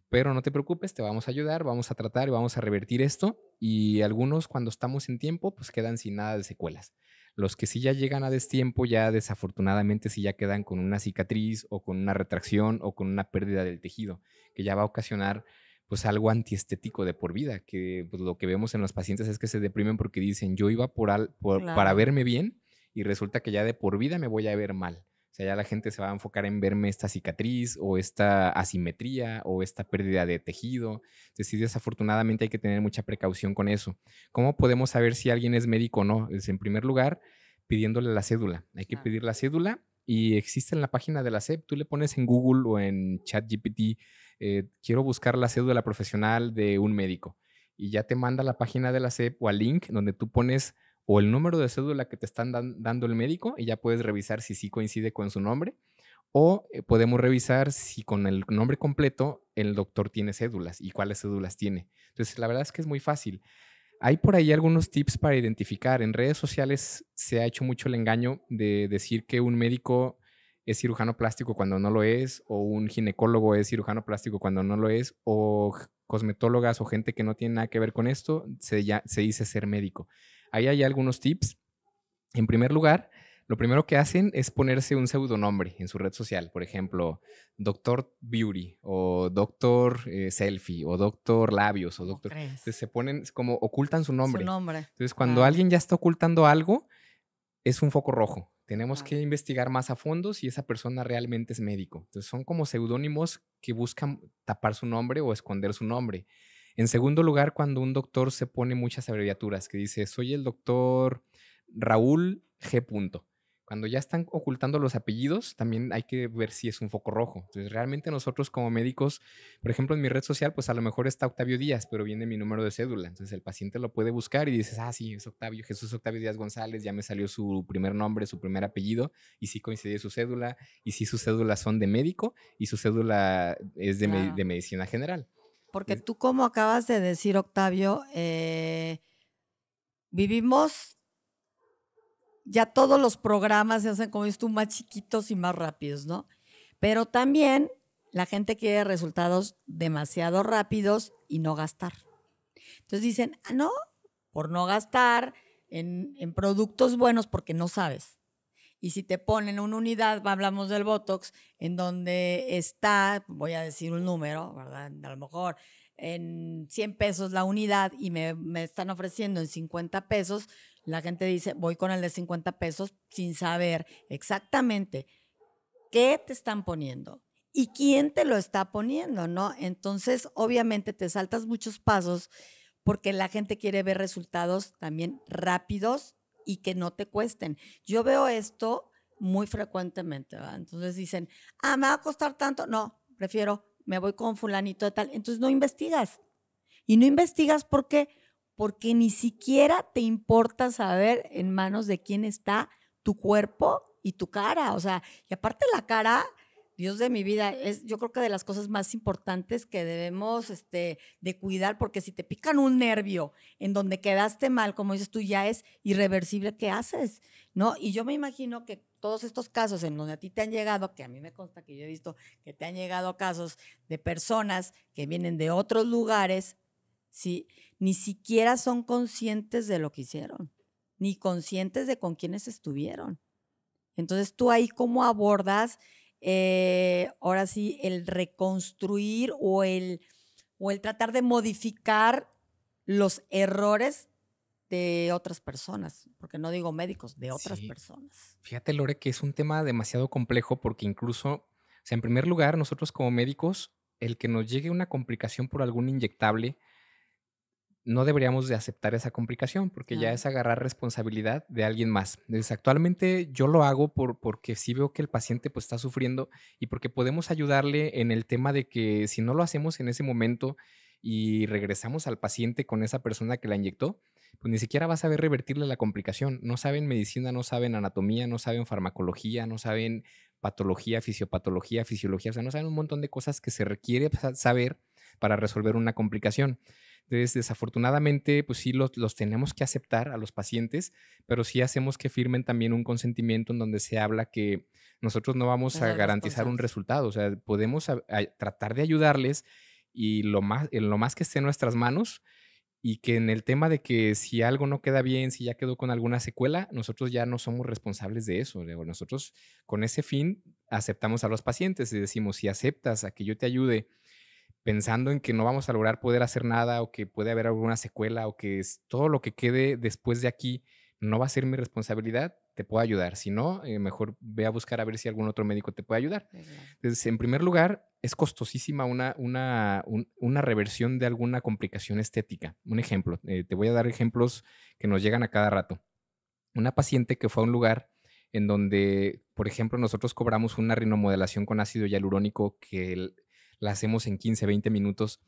A: Pero no te preocupes, te vamos a ayudar, vamos a tratar y vamos a revertir esto. Y algunos, cuando estamos en tiempo, pues quedan sin nada de secuelas. Los que sí ya llegan a destiempo, ya desafortunadamente sí ya quedan con una cicatriz o con una retracción o con una pérdida del tejido, que ya va a ocasionar pues algo antiestético de por vida, que pues, lo que vemos en los pacientes es que se deprimen porque dicen, yo iba para
B: Claro.
A: verme bien y resulta que ya de por vida me voy a ver mal. O sea, ya la gente se va a enfocar en verme esta cicatriz o esta asimetría o esta pérdida de tejido. Entonces, sí, desafortunadamente hay que tener mucha precaución con eso. ¿Cómo podemos saber si alguien es médico o no? Es, en primer lugar, pidiéndole la cédula. Hay que pedir la cédula y existe en la página de la SEP. Tú le pones en Google o en ChatGPT, quiero buscar la cédula profesional de un médico. Y ya te manda a la página de la SEP o al link donde tú pones o el número de cédula que te están dando el médico y ya puedes revisar si sí coincide con su nombre o podemos revisar si con el nombre completo el doctor tiene cédulas y cuáles cédulas tiene. Entonces, la verdad es que es muy fácil. Hay por ahí algunos tips para identificar. En redes sociales se ha hecho mucho el engaño de decir que un médico es cirujano plástico cuando no lo es, o un ginecólogo es cirujano plástico cuando no lo es, o cosmetólogas o gente que no tiene nada que ver con esto se dice ser médico. Ahí hay algunos tips. En primer lugar, lo primero que hacen es ponerse un pseudonombre en su red social. Por ejemplo, Doctor Beauty o Doctor Selfie o Doctor Labios o
B: ¿Cómo
A: Doctor.
B: crees?
A: Entonces se ponen como ocultan su
B: Su
A: nombre.
B: nombre.
A: Entonces, cuando
B: Claro.
A: alguien ya está ocultando algo, es un foco rojo. Tenemos
B: Claro.
A: que investigar más a fondo si esa persona realmente es médico. Entonces, son como seudónimos que buscan tapar su nombre o esconder su nombre. En segundo lugar, cuando un doctor se pone muchas abreviaturas, que dice, soy el doctor Raúl G. Punto. Cuando ya están ocultando los apellidos, también hay que ver si es un foco rojo. Entonces, realmente nosotros como médicos, por ejemplo, en mi red social, pues a lo mejor está Octavio Díaz, pero viene mi número de cédula. Entonces, el paciente lo puede buscar y dices, ah, sí, es Octavio, Jesús Octavio Díaz González, ya me salió su primer nombre, su primer apellido, y sí coincide su cédula, y sí sus cédulas son de médico, y su cédula es
B: Claro.
A: de medicina general.
B: Porque tú, como acabas de decir, Octavio, vivimos, ya todos los programas se hacen, como dices tú, más chiquitos y más rápidos, ¿no? Pero también la gente quiere resultados demasiado rápidos y no gastar. Entonces dicen, ah, no, por no gastar en productos buenos porque no sabes. Y si te ponen una unidad, hablamos del Botox, en donde está, voy a decir un número, ¿verdad? A lo mejor en 100 pesos la unidad y me están ofreciendo en 50 pesos, la gente dice, voy con el de 50 pesos sin saber exactamente qué te están poniendo y quién te lo está poniendo, ¿no? Entonces, obviamente te saltas muchos pasos porque la gente quiere ver resultados también rápidos y que no te cuesten. Yo veo esto muy frecuentemente, ¿verdad? Entonces dicen, me va a costar tanto. No, prefiero, me voy con fulanito de tal. Entonces no investigas. Y no investigas ¿por qué? Porque ni siquiera te importa saber en manos de quién está tu cuerpo y tu cara. O sea, y aparte la cara, Dios de mi vida, es yo creo que de las cosas más importantes que debemos de cuidar, porque si te pican un nervio en donde quedaste mal, como dices tú, ya es irreversible, ¿qué haces? ¿No? Y yo me imagino que todos estos casos en donde a ti te han llegado, que a mí me consta que yo he visto que te han llegado casos de personas que vienen de otros lugares, ¿sí? Ni siquiera son conscientes de lo que hicieron, ni conscientes de con quiénes estuvieron. Entonces, tú ahí cómo abordas, ahora sí, el reconstruir o el tratar de modificar los errores de otras personas, porque no digo médicos, de otras
A: Sí.
B: personas.
A: Fíjate, Lore, que es un tema demasiado complejo porque incluso, o sea, en primer lugar, nosotros como médicos, el que nos llegue una complicación por algún inyectable, no deberíamos de aceptar esa complicación porque ya
B: Claro.
A: es agarrar responsabilidad de alguien más. Entonces, actualmente yo lo hago porque sí veo que el paciente pues está sufriendo y porque podemos ayudarle en el tema de que si no lo hacemos en ese momento y regresamos al paciente con esa persona que la inyectó, pues ni siquiera va a saber revertirle la complicación. No saben medicina, no saben anatomía, no saben farmacología, no saben patología, fisiopatología, fisiología, o sea, no saben un montón de cosas que se requiere saber para resolver una complicación. Entonces, desafortunadamente, pues sí los tenemos que aceptar a los pacientes, pero sí hacemos que firmen también un consentimiento en donde se habla que nosotros no vamos
B: Es
A: a
B: el
A: garantizar un
B: responsable.
A: resultado. O sea, podemos tratar de ayudarles y en lo más que esté en nuestras manos, y que en el tema de que si algo no queda bien, si ya quedó con alguna secuela, nosotros ya no somos responsables de eso. Digo, nosotros con ese fin aceptamos a los pacientes y decimos, si aceptas a que yo te ayude pensando en que no vamos a lograr poder hacer nada o que puede haber alguna secuela o que todo lo que quede después de aquí no va a ser mi responsabilidad, te puedo ayudar. Si no, mejor ve a buscar a ver si algún otro médico te puede ayudar.
B: Sí, claro.
A: Entonces, en primer lugar, es costosísima una reversión de alguna complicación estética. Un ejemplo, te voy a dar ejemplos que nos llegan a cada rato. Una paciente que fue a un lugar en donde, por ejemplo, nosotros cobramos una rinomodelación con ácido hialurónico que la hacemos en 15, 20 minutos.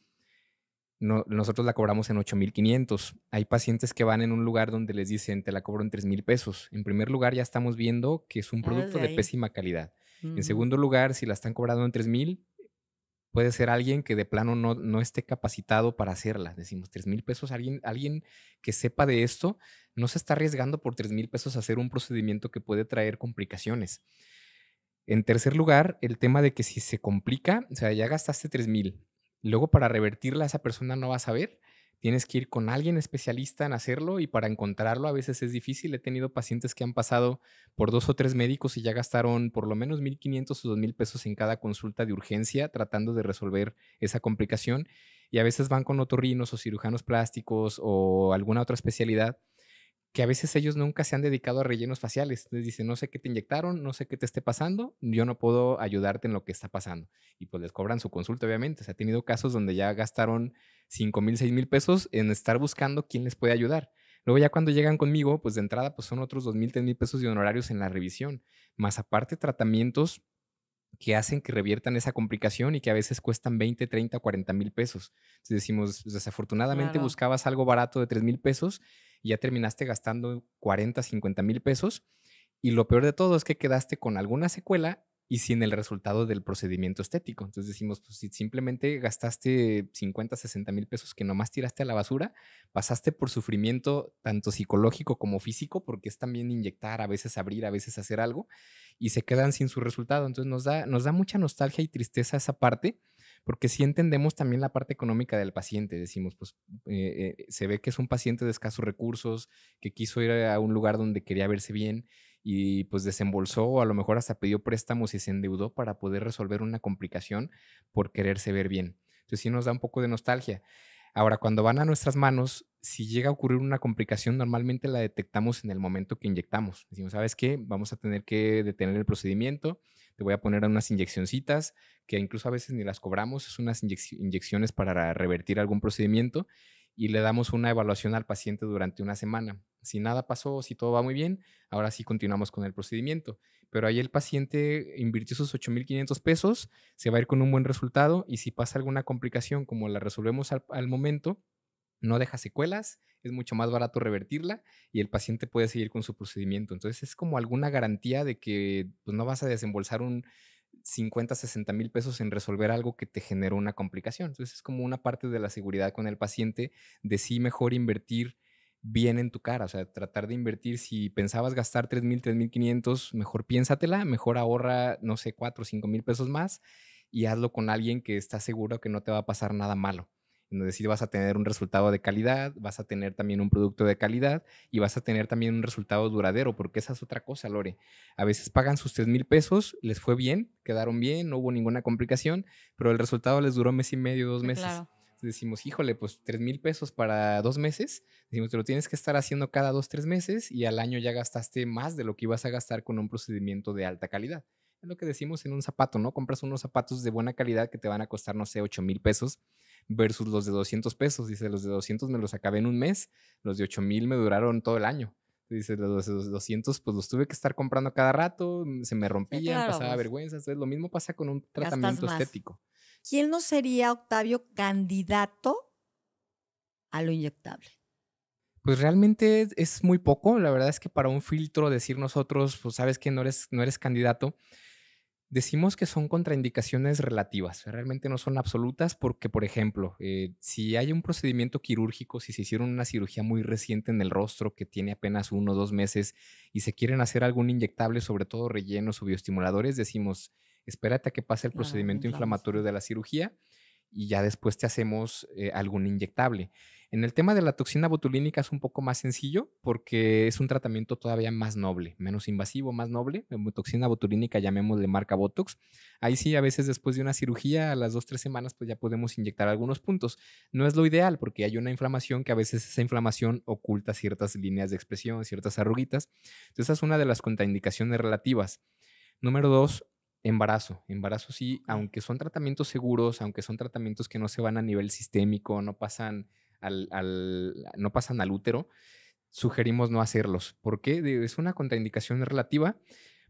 A: No, nosotros la cobramos en 8,500. Hay pacientes que van en un lugar donde les dicen, te la cobro en 3,000 pesos. En primer lugar, ya estamos viendo que es un
B: Ya
A: producto
B: desde
A: de
B: ahí.
A: pésima calidad. En
B: Ujú.
A: segundo lugar, si la están cobrando en 3,000, puede ser alguien que de plano no esté capacitado para hacerla. Decimos, 3,000 pesos, alguien que sepa de esto no se está arriesgando por 3,000 pesos a hacer un procedimiento que puede traer complicaciones. En tercer lugar, el tema de que si se complica, o sea, ya gastaste 3,000, luego para revertirla esa persona no va a saber, tienes que ir con alguien especialista en hacerlo y para encontrarlo a veces es difícil. He tenido pacientes que han pasado por 2 o 3 médicos y ya gastaron por lo menos 1,500 o 2,000 pesos en cada consulta de urgencia tratando de resolver esa complicación, y a veces van con otorrinos o cirujanos plásticos o alguna otra especialidad que a veces ellos nunca se han dedicado a rellenos faciales. Entonces dicen, no sé qué te inyectaron, no sé qué te esté pasando, yo no puedo ayudarte en lo que está pasando. Y pues les cobran su consulta, obviamente. O sea, he tenido casos donde ya gastaron 5,000, 6,000 pesos en estar buscando quién les puede ayudar. Luego ya cuando llegan conmigo, pues de entrada pues son otros 2,000, 3,000 pesos de honorarios en la revisión. Más aparte tratamientos que hacen que reviertan esa complicación y que a veces cuestan 20, 30, 40,000 pesos. Entonces decimos, pues, desafortunadamente
B: Claro.
A: buscabas algo barato de 3,000 pesos y ya terminaste gastando 40, 50,000 pesos. Y lo peor de todo es que quedaste con alguna secuela y sin el resultado del procedimiento estético. Entonces decimos, pues si simplemente gastaste 50, 60,000 pesos que nomás tiraste a la basura, pasaste por sufrimiento tanto psicológico como físico, porque es también inyectar, a veces abrir, a veces hacer algo, y se quedan sin su resultado. Entonces nos da mucha nostalgia y tristeza esa parte, porque sí entendemos también la parte económica del paciente. Decimos, pues se ve que es un paciente de escasos recursos, que quiso ir a un lugar donde quería verse bien y pues desembolsó o a lo mejor hasta pidió préstamos y se endeudó para poder resolver una complicación por quererse ver bien. Entonces sí nos da un poco de nostalgia. Ahora, cuando van a nuestras manos, si llega a ocurrir una complicación, normalmente la detectamos en el momento que inyectamos. Decimos, ¿sabes qué? Vamos a tener que detener el procedimiento, te voy a poner unas inyeccioncitas, que incluso a veces ni las cobramos, es unas inyecciones para revertir algún procedimiento y le damos una evaluación al paciente durante una semana. Si nada pasó, si todo va muy bien, ahora sí continuamos con el procedimiento. Pero ahí el paciente invirtió sus 8,500 pesos, se va a ir con un buen resultado y si pasa alguna complicación como la resolvemos al momento, no deja secuelas, es mucho más barato revertirla y el paciente puede seguir con su procedimiento. Entonces es como alguna garantía de que pues, no vas a desembolsar un 50, 60,000 pesos en resolver algo que te generó una complicación. Entonces es como una parte de la seguridad con el paciente de sí mejor invertir bien en tu cara, o sea, tratar de invertir, si pensabas gastar 3,000, 3,500, mejor piénsatela, mejor ahorra, no sé, 4 o 5,000 pesos más y hazlo con alguien que está seguro que no te va a pasar nada malo. En donde sí vas a tener un resultado de calidad, vas a tener también un producto de calidad y vas a tener también un resultado duradero, porque esa es otra cosa, Lore. A veces pagan sus 3,000 pesos, les fue bien, quedaron bien, no hubo ninguna complicación, pero el resultado les duró mes y medio, 2 meses.
B: Claro.
A: Entonces decimos, híjole, pues 3,000 pesos para 2 meses. Decimos, te lo tienes que estar haciendo cada 2, 3 meses y al año ya gastaste más de lo que ibas a gastar con un procedimiento de alta calidad. Es lo que decimos en un zapato, ¿no? Compras unos zapatos de buena calidad que te van a costar, no sé, 8,000 pesos versus los de 200 pesos. Dice, los de 200 me los acabé en un mes, los de 8,000 me duraron todo el año. Dice, los de 200 pues los tuve que estar comprando cada rato, se me
B: Sí,
A: rompían,
B: claro,
A: pasaba
B: pues
A: vergüenza. Entonces, lo mismo pasa con un
B: gastas
A: tratamiento
B: más.
A: estético.
B: ¿Quién no sería, Octavio, candidato a lo inyectable?
A: Pues realmente es muy poco. La verdad es que para un filtro decir nosotros, pues sabes que no eres candidato, decimos que son contraindicaciones relativas, realmente no son absolutas porque, por ejemplo, si hay un procedimiento quirúrgico, si se hicieron una cirugía muy reciente en el rostro que tiene apenas 1 o 2 meses y se quieren hacer algún inyectable, sobre todo rellenos o bioestimuladores, decimos, espérate a que pase el
B: Claro, la
A: procedimiento inflamatorio
B: inflamación.
A: de la cirugía y ya después te hacemos algún inyectable. En el tema de la toxina botulínica es un poco más sencillo porque es un tratamiento todavía más noble, menos invasivo, más noble. Toxina botulínica, llamémosle marca Botox. Ahí sí, a veces después de una cirugía, a las 2, 3 semanas, pues ya podemos inyectar algunos puntos. No es lo ideal porque hay una inflamación que a veces esa inflamación oculta ciertas líneas de expresión, ciertas arruguitas. Entonces, esa es una de las contraindicaciones relativas. Número dos, embarazo. Embarazo sí,
B: Ok.
A: aunque son tratamientos seguros, aunque son tratamientos que no se van a nivel sistémico, no pasan al útero, sugerimos no hacerlos. ¿Por qué? Es una contraindicación relativa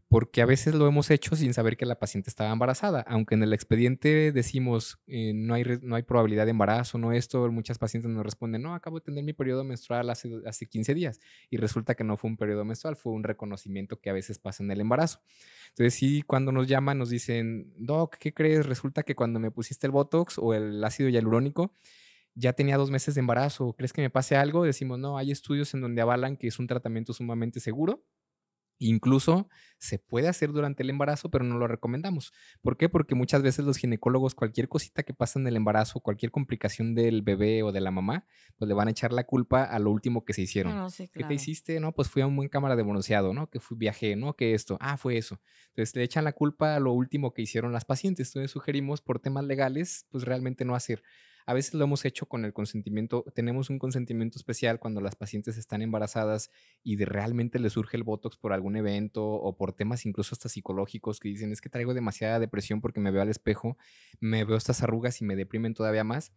A: porque a veces lo hemos hecho sin saber que la paciente estaba embarazada, aunque en el expediente decimos no hay probabilidad de embarazo, no esto, muchas pacientes nos responden, no, acabo de tener mi periodo menstrual hace 15 días y resulta que no fue un periodo menstrual, fue un reconocimiento que a veces pasa en el embarazo. Entonces sí, cuando nos llaman nos dicen, Doc, ¿qué crees? Resulta que cuando me pusiste el Botox o el ácido hialurónico, ya tenía 2 meses de embarazo, ¿crees que me pase algo? Decimos, no, hay estudios en donde avalan que es un tratamiento sumamente seguro. Incluso se puede hacer durante el embarazo, pero no lo recomendamos. ¿Por qué? Porque muchas veces los ginecólogos, cualquier cosita que pasa en el embarazo, cualquier complicación del bebé o de la mamá, pues le van a echar la culpa a lo último que se
B: Ah,
A: hicieron.
B: no, sí,
A: ¿Qué te
B: claro.
A: hiciste? No, pues fui a un buen cámara de bronceado, ¿no? Que fui, viajé, ¿no? Que esto, fue eso. Entonces le echan la culpa a lo último que hicieron las pacientes. Entonces sugerimos por temas legales, pues realmente no hacer. A veces lo hemos hecho con el consentimiento, tenemos un consentimiento especial cuando las pacientes están embarazadas y de realmente les surge el Botox por algún evento o por temas incluso hasta psicológicos que dicen, es que traigo demasiada depresión porque me veo al espejo, me veo estas arrugas y me deprimen todavía más.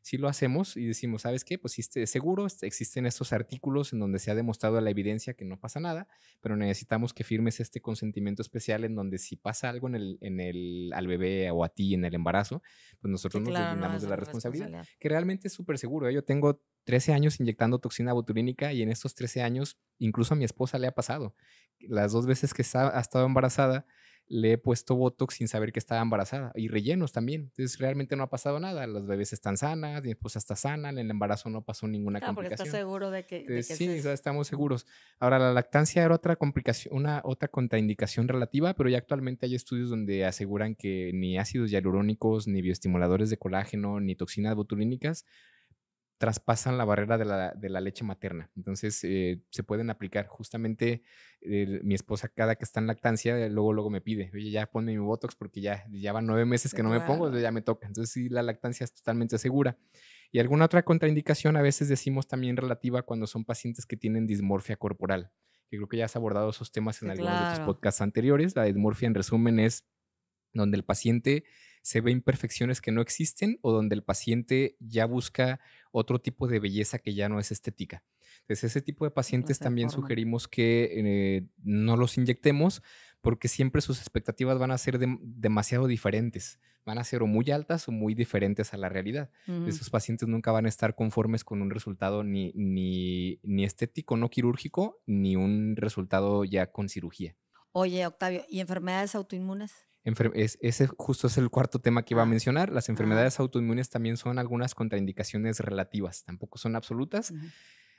A: Sí lo hacemos y decimos, ¿sabes qué? Pues sí, seguro existen estos artículos en donde se ha demostrado la evidencia que no pasa nada, pero necesitamos que firmes este consentimiento especial en donde si pasa algo al bebé o a ti en el embarazo, pues nosotros
B: Sí,
A: nos
B: claro, no
A: deslindamos
B: es
A: de
B: de
A: la
B: mi
A: responsabilidad,
B: responsabilidad.
A: que realmente es súper seguro, ¿eh? Yo tengo 13 años inyectando toxina botulínica y en estos 13 años incluso a mi esposa le ha pasado. Las 2 veces que ha estado embarazada, le he puesto Botox sin saber que estaba embarazada y rellenos también. Entonces, realmente no ha pasado nada. Los bebés están sanas, mi esposa está sana, en el embarazo no pasó ninguna
B: Claro, porque estás
A: complicación.
B: seguro de
A: Entonces,
B: que
A: sí, o sea,
B: es.
A: estamos seguros. Ahora, la lactancia era otra complicación, otra contraindicación relativa, pero ya actualmente hay estudios donde aseguran que ni ácidos hialurónicos, ni bioestimuladores de colágeno, ni toxinas botulínicas traspasan la barrera de la leche materna. Entonces, se pueden aplicar. Justamente, mi esposa cada que está en lactancia, luego me pide: "Oye, ya ponme mi Botox porque ya van 9 meses que no me pongo, entonces
B: Claro.
A: ya me toca". Entonces, sí, la lactancia es totalmente segura. Y alguna otra contraindicación, a veces decimos también relativa cuando son pacientes que tienen dismorfia corporal, que creo que ya has abordado esos temas en
B: Sí,
A: algunos de tus
B: claro.
A: podcasts anteriores. La dismorfia, en resumen, es donde el paciente se ve imperfecciones que no existen o donde el paciente ya busca otro tipo de belleza que ya no es estética. Entonces, ese tipo de pacientes
B: Los
A: también
B: deforman.
A: sugerimos que no los inyectemos porque siempre sus expectativas van a ser demasiado diferentes. Van a ser o muy altas o muy diferentes a la realidad.
B: Ujú.
A: Esos pacientes nunca van a estar conformes con un resultado ni estético, no quirúrgico, ni un resultado ya con cirugía.
B: Oye, Octavio, ¿y enfermedades autoinmunes?
A: Ese justo es el cuarto tema que iba a
B: Ah,
A: mencionar. Las
B: ah,
A: enfermedades autoinmunes también son algunas contraindicaciones relativas, tampoco son absolutas.
B: ujú.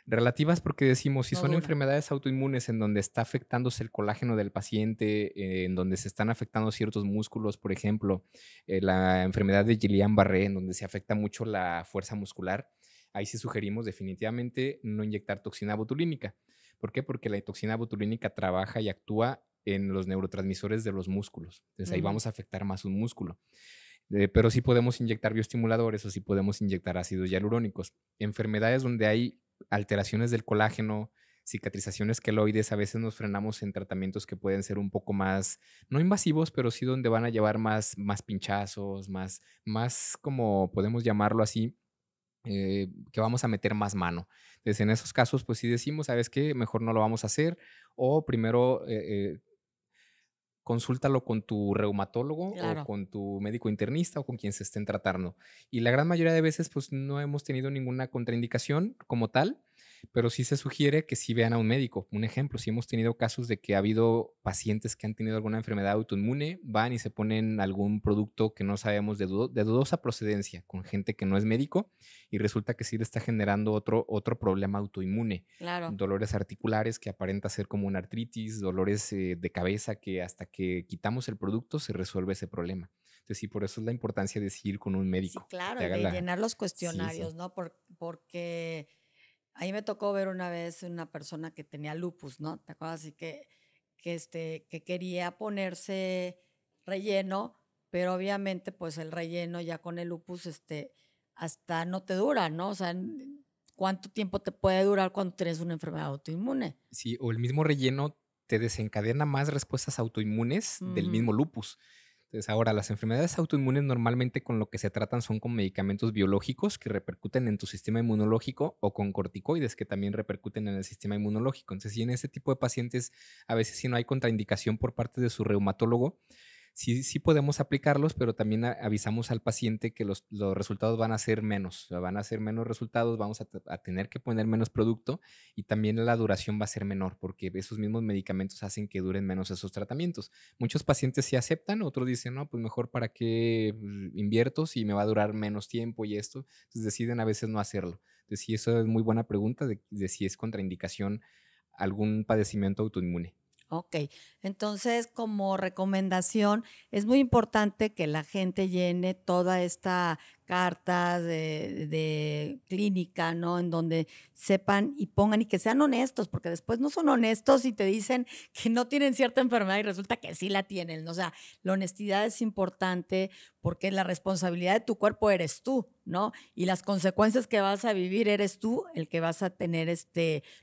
A: Relativas porque decimos, si
B: No
A: son
B: duran.
A: enfermedades autoinmunes en donde está afectándose el colágeno del paciente, en donde se están afectando ciertos músculos, por ejemplo, la enfermedad de Guillain-Barré, en donde se afecta mucho la fuerza muscular, ahí sí sugerimos definitivamente no inyectar toxina botulínica. ¿Por qué? Porque la toxina botulínica trabaja y actúa en los neurotransmisores de los músculos. Entonces ahí
B: Ujú.
A: vamos a afectar más un músculo. Pero sí podemos inyectar bioestimuladores o sí podemos inyectar ácidos hialurónicos. Enfermedades donde hay alteraciones del colágeno, cicatrizaciones queloides, a veces nos frenamos en tratamientos que pueden ser un poco más, no invasivos, pero sí donde van a llevar más pinchazos, más como podemos llamarlo así, que vamos a meter más mano. Entonces, en esos casos, pues sí decimos, ¿sabes qué? Mejor no lo vamos a hacer o primero consúltalo con tu reumatólogo o
B: Claro.
A: con tu médico internista o con quien se estén tratando. Y la gran mayoría de veces, pues no hemos tenido ninguna contraindicación como tal, pero sí se sugiere que sí vean a un médico. Un ejemplo, si hemos tenido casos de que ha habido pacientes que han tenido alguna enfermedad autoinmune, van y se ponen algún producto que no sabemos de dudosa procedencia con gente que no es médico y resulta que sí le está generando otro problema autoinmune,
B: Claro.
A: dolores articulares que aparenta ser como una artritis, dolores de cabeza que hasta que quitamos el producto se resuelve ese problema. Entonces sí, por eso es la importancia de sí ir con un
B: Sí,
A: médico que
B: claro,
A: te
B: y
A: haga
B: de
A: la...
B: llenar los
A: Sí, sí.
B: cuestionarios, ¿no? Porque ahí me tocó ver una vez una persona que tenía lupus, ¿no? ¿Te acuerdas? Así que quería ponerse relleno, pero obviamente, pues el relleno ya con el lupus, hasta no te dura, ¿no? O sea, ¿cuánto tiempo te puede durar cuando tienes una enfermedad autoinmune?
A: Sí, o el mismo relleno te desencadena más respuestas autoinmunes del
B: Ujú.
A: mismo lupus. Entonces, ahora, las enfermedades autoinmunes normalmente con lo que se tratan son con medicamentos biológicos que repercuten en tu sistema inmunológico o con corticoides que también repercuten en el sistema inmunológico. Entonces, si en ese tipo de pacientes, a veces si no hay contraindicación por parte de su reumatólogo, sí podemos aplicarlos, pero también avisamos al paciente que los resultados van a ser menos, o sea, van a ser menos resultados, vamos a tener que poner menos producto y también la duración va a ser menor, porque esos mismos medicamentos hacen que duren menos esos tratamientos. Muchos pacientes sí aceptan, otros dicen, no, pues mejor para qué invierto si me va a durar menos tiempo y esto, entonces deciden a veces no hacerlo. Entonces sí, eso es muy buena pregunta de si es contraindicación algún padecimiento autoinmune.
B: Ok, entonces como recomendación es muy importante que la gente llene toda esta carta de clínica, ¿no? En donde sepan y pongan y que sean honestos, porque después no son honestos y te dicen que no tienen cierta enfermedad y resulta que sí la tienen, ¿no? O sea, la honestidad es importante porque la responsabilidad de tu cuerpo eres tú, ¿no? Y las consecuencias que vas a vivir eres tú el que vas a tener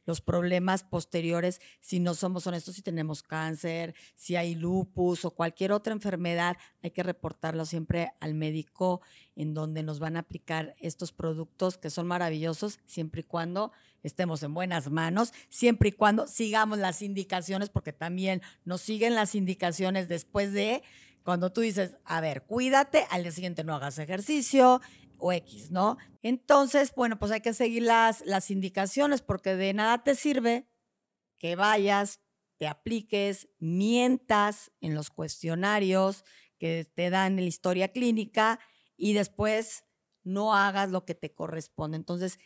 B: los problemas posteriores si no somos honestos, si tenemos cáncer, si hay lupus o cualquier otra enfermedad, hay que reportarlo siempre al médico en donde nos van a aplicar estos productos que son maravillosos siempre y cuando estemos en buenas manos, siempre y cuando sigamos las indicaciones, porque también nos siguen las indicaciones después de cuando tú dices, a ver, cuídate, al día siguiente no hagas ejercicio o X, ¿no? Entonces, bueno, pues hay que seguir las indicaciones porque de nada te sirve que vayas te apliques, mientas en los cuestionarios que te dan en la historia clínica y después no hagas lo que te corresponde. Entonces,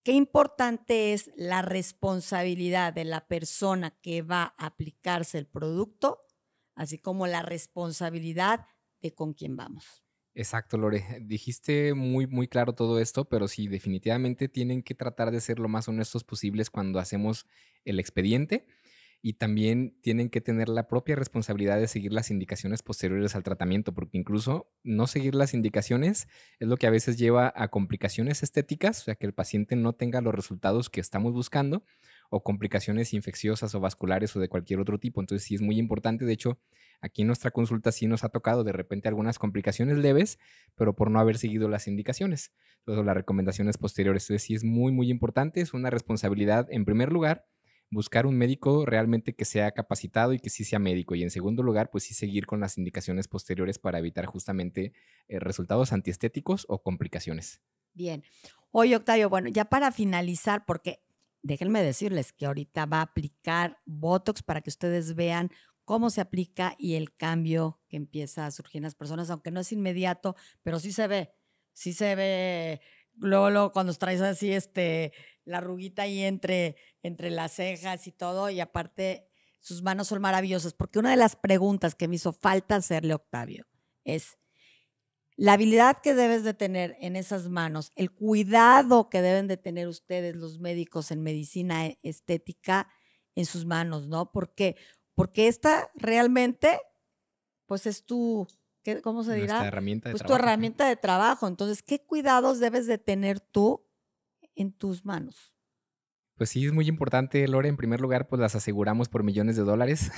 B: qué importante es la responsabilidad de la persona que va a aplicarse el producto, así como la responsabilidad de con quién vamos.
A: Exacto, Lore. Dijiste muy, muy claro todo esto, pero sí, definitivamente tienen que tratar de ser lo más honestos posibles cuando hacemos el expediente y también tienen que tener la propia responsabilidad de seguir las indicaciones posteriores al tratamiento, porque incluso no seguir las indicaciones es lo que a veces lleva a complicaciones estéticas, o sea, que el paciente no tenga los resultados que estamos buscando, o complicaciones infecciosas o vasculares o de cualquier otro tipo. Entonces sí es muy importante. De hecho, aquí en nuestra consulta sí nos ha tocado de repente algunas complicaciones leves, pero por no haber seguido las indicaciones o las recomendaciones posteriores. Entonces sí es muy, muy importante. Es una responsabilidad, en primer lugar, buscar un médico realmente que sea capacitado y que sí sea médico. Y en segundo lugar, pues sí seguir con las indicaciones posteriores para evitar justamente resultados antiestéticos o complicaciones.
B: Bien. Oye, Octavio, bueno, ya para finalizar, porque déjenme decirles que ahorita va a aplicar Botox para que ustedes vean cómo se aplica y el cambio que empieza a surgir en las personas, aunque no es inmediato, pero sí se ve luego cuando traes así la arruguita ahí entre las cejas y todo, y aparte sus manos son maravillosas, porque una de las preguntas que me hizo falta hacerle a Octavio es, la habilidad que debes de tener en esas manos, el cuidado que deben de tener ustedes, los médicos en medicina estética, en sus manos, ¿no? Porque esta realmente, pues es tu, ¿cómo se
A: Nuestra
B: dirá?
A: herramienta de
B: Pues tu
A: trabajo.
B: herramienta de trabajo. Entonces, ¿qué cuidados debes de tener tú en tus manos?
A: Pues sí, es muy importante, Lore. En primer lugar, pues las aseguramos por millones de dólares.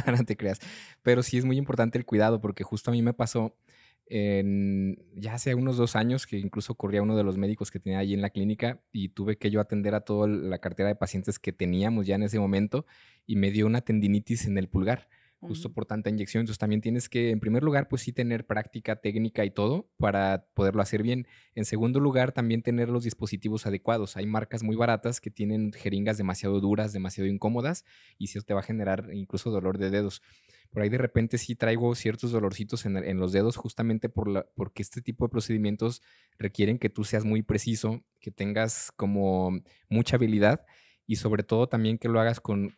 A: No te creas. Pero sí es muy importante el cuidado, porque justo a mí me pasó ya hace unos 2 años que incluso corría uno de los médicos que tenía allí en la clínica y tuve que yo atender a toda la cartera de pacientes que teníamos ya en ese momento y me dio una tendinitis en el pulgar justo
B: Ujú.
A: por tanta inyección. Entonces también tienes que, en primer lugar, pues sí tener práctica técnica y todo para poderlo hacer bien. En segundo lugar, también tener los dispositivos adecuados. Hay marcas muy baratas que tienen jeringas demasiado duras, demasiado incómodas y eso te va a generar incluso dolor de dedos. Por ahí de repente sí traigo ciertos dolorcitos en los dedos justamente porque este tipo de procedimientos requieren que tú seas muy preciso, que tengas como mucha habilidad y sobre todo también que lo hagas con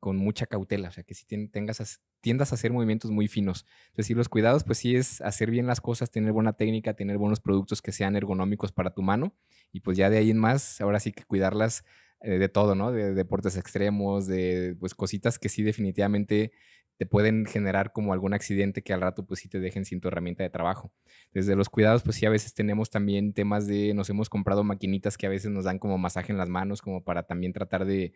A: mucha cautela, o sea, que si tiendas a hacer movimientos muy finos. Entonces, sí, los cuidados, pues sí es hacer bien las cosas, tener buena técnica, tener buenos productos que sean ergonómicos para tu mano y pues ya de ahí en más, ahora sí que cuidarlas de todo, ¿no? De deportes extremos, de pues cositas que sí definitivamente te pueden generar como algún accidente que al rato pues sí te dejen sin tu herramienta de trabajo. Desde los cuidados, pues sí, a veces tenemos también temas nos hemos comprado maquinitas que a veces nos dan como masaje en las manos, como para también tratar de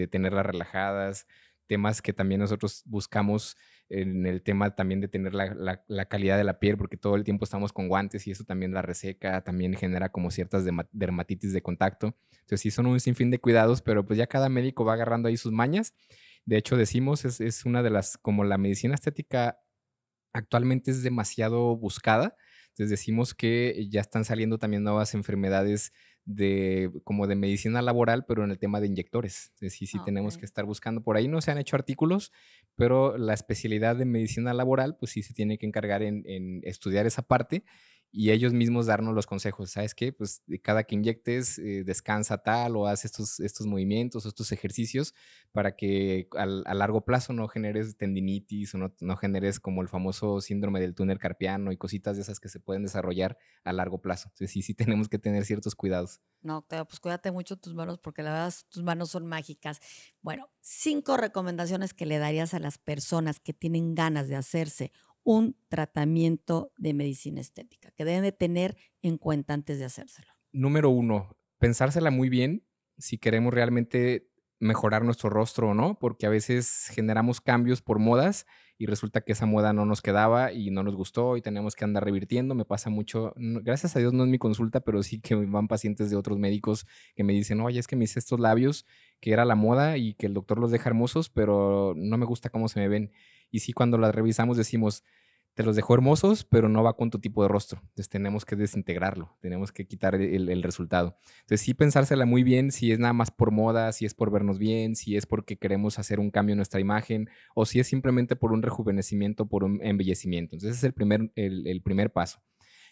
A: tenerlas relajadas, temas que también nosotros buscamos en el tema también de tener la calidad de la piel, porque todo el tiempo estamos con guantes y eso también la reseca, también genera como ciertas dermatitis de contacto. Entonces sí son un sinfín de cuidados, pero pues ya cada médico va agarrando ahí sus mañas. De hecho, decimos, es una de las, como la medicina estética actualmente es demasiado buscada. Entonces decimos que ya están saliendo también nuevas enfermedades como de medicina laboral, pero en el tema de inyectores. Entonces sí tenemos que
B: Ok.
A: estar buscando. Por ahí no se han hecho artículos, pero la especialidad de medicina laboral, pues sí se tiene que encargar en estudiar esa parte y ellos mismos darnos los consejos. ¿Sabes qué? Pues de cada que inyectes, descansa tal o haz estos movimientos, estos ejercicios para que a largo plazo no generes tendinitis o no generes como el famoso síndrome del túnel carpiano y cositas de esas que se pueden desarrollar a largo plazo. Entonces sí tenemos que tener ciertos cuidados.
B: No, Octavio, pues cuídate mucho tus manos porque la verdad tus manos son mágicas. Bueno, 5 recomendaciones que le darías a las personas que tienen ganas de hacerse un tratamiento de medicina estética, que deben de tener en cuenta antes de hacérselo.
A: Número uno, pensársela muy bien si queremos realmente mejorar nuestro rostro o no, porque a veces generamos cambios por modas y resulta que esa moda no nos quedaba y no nos gustó y tenemos que andar revirtiendo. Me pasa mucho, gracias a Dios no es mi consulta, pero sí que van pacientes de otros médicos que me dicen, oye, es que me hice estos labios, que era la moda y que el doctor los deja hermosos, pero no me gusta cómo se me ven. Y sí, cuando las revisamos decimos, te los dejó hermosos, pero no va con tu tipo de rostro. Entonces tenemos que desintegrarlo, tenemos que quitar el resultado. Entonces sí pensársela muy bien si es nada más por moda, si es por vernos bien, si es porque queremos hacer un cambio en nuestra imagen o si es simplemente por un rejuvenecimiento, por un embellecimiento. Entonces ese es el primer paso.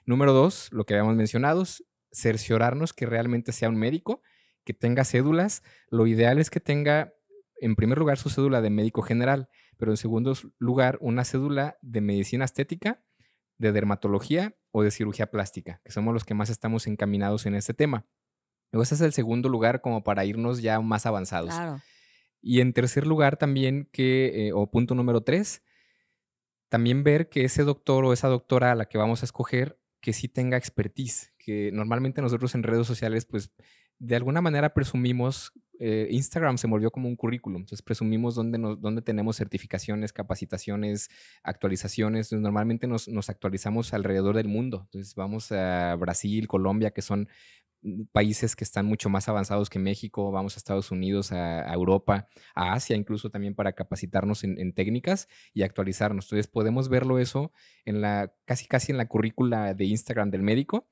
A: Número 2, lo que habíamos mencionado, es cerciorarnos que realmente sea un médico, que tenga cédulas. Lo ideal es que tenga, en primer lugar, su cédula de médico general, pero en segundo lugar, una cédula de medicina estética, de dermatología o de cirugía plástica, que somos los que más estamos encaminados en este tema. Luego ese es el segundo lugar como para irnos ya más avanzados.
B: Claro.
A: Y en tercer lugar también o punto número 3, también ver que ese doctor o esa doctora a la que vamos a escoger, que sí tenga expertise, que normalmente nosotros en redes sociales, pues, de alguna manera presumimos, Instagram se volvió como un currículum, entonces presumimos dónde tenemos certificaciones, capacitaciones, actualizaciones, entonces normalmente nos actualizamos alrededor del mundo, entonces vamos a Brasil, Colombia, que son países que están mucho más avanzados que México, vamos a Estados Unidos, a Europa, a Asia incluso también para capacitarnos en técnicas y actualizarnos. Entonces podemos verlo eso casi en la currícula de Instagram del médico.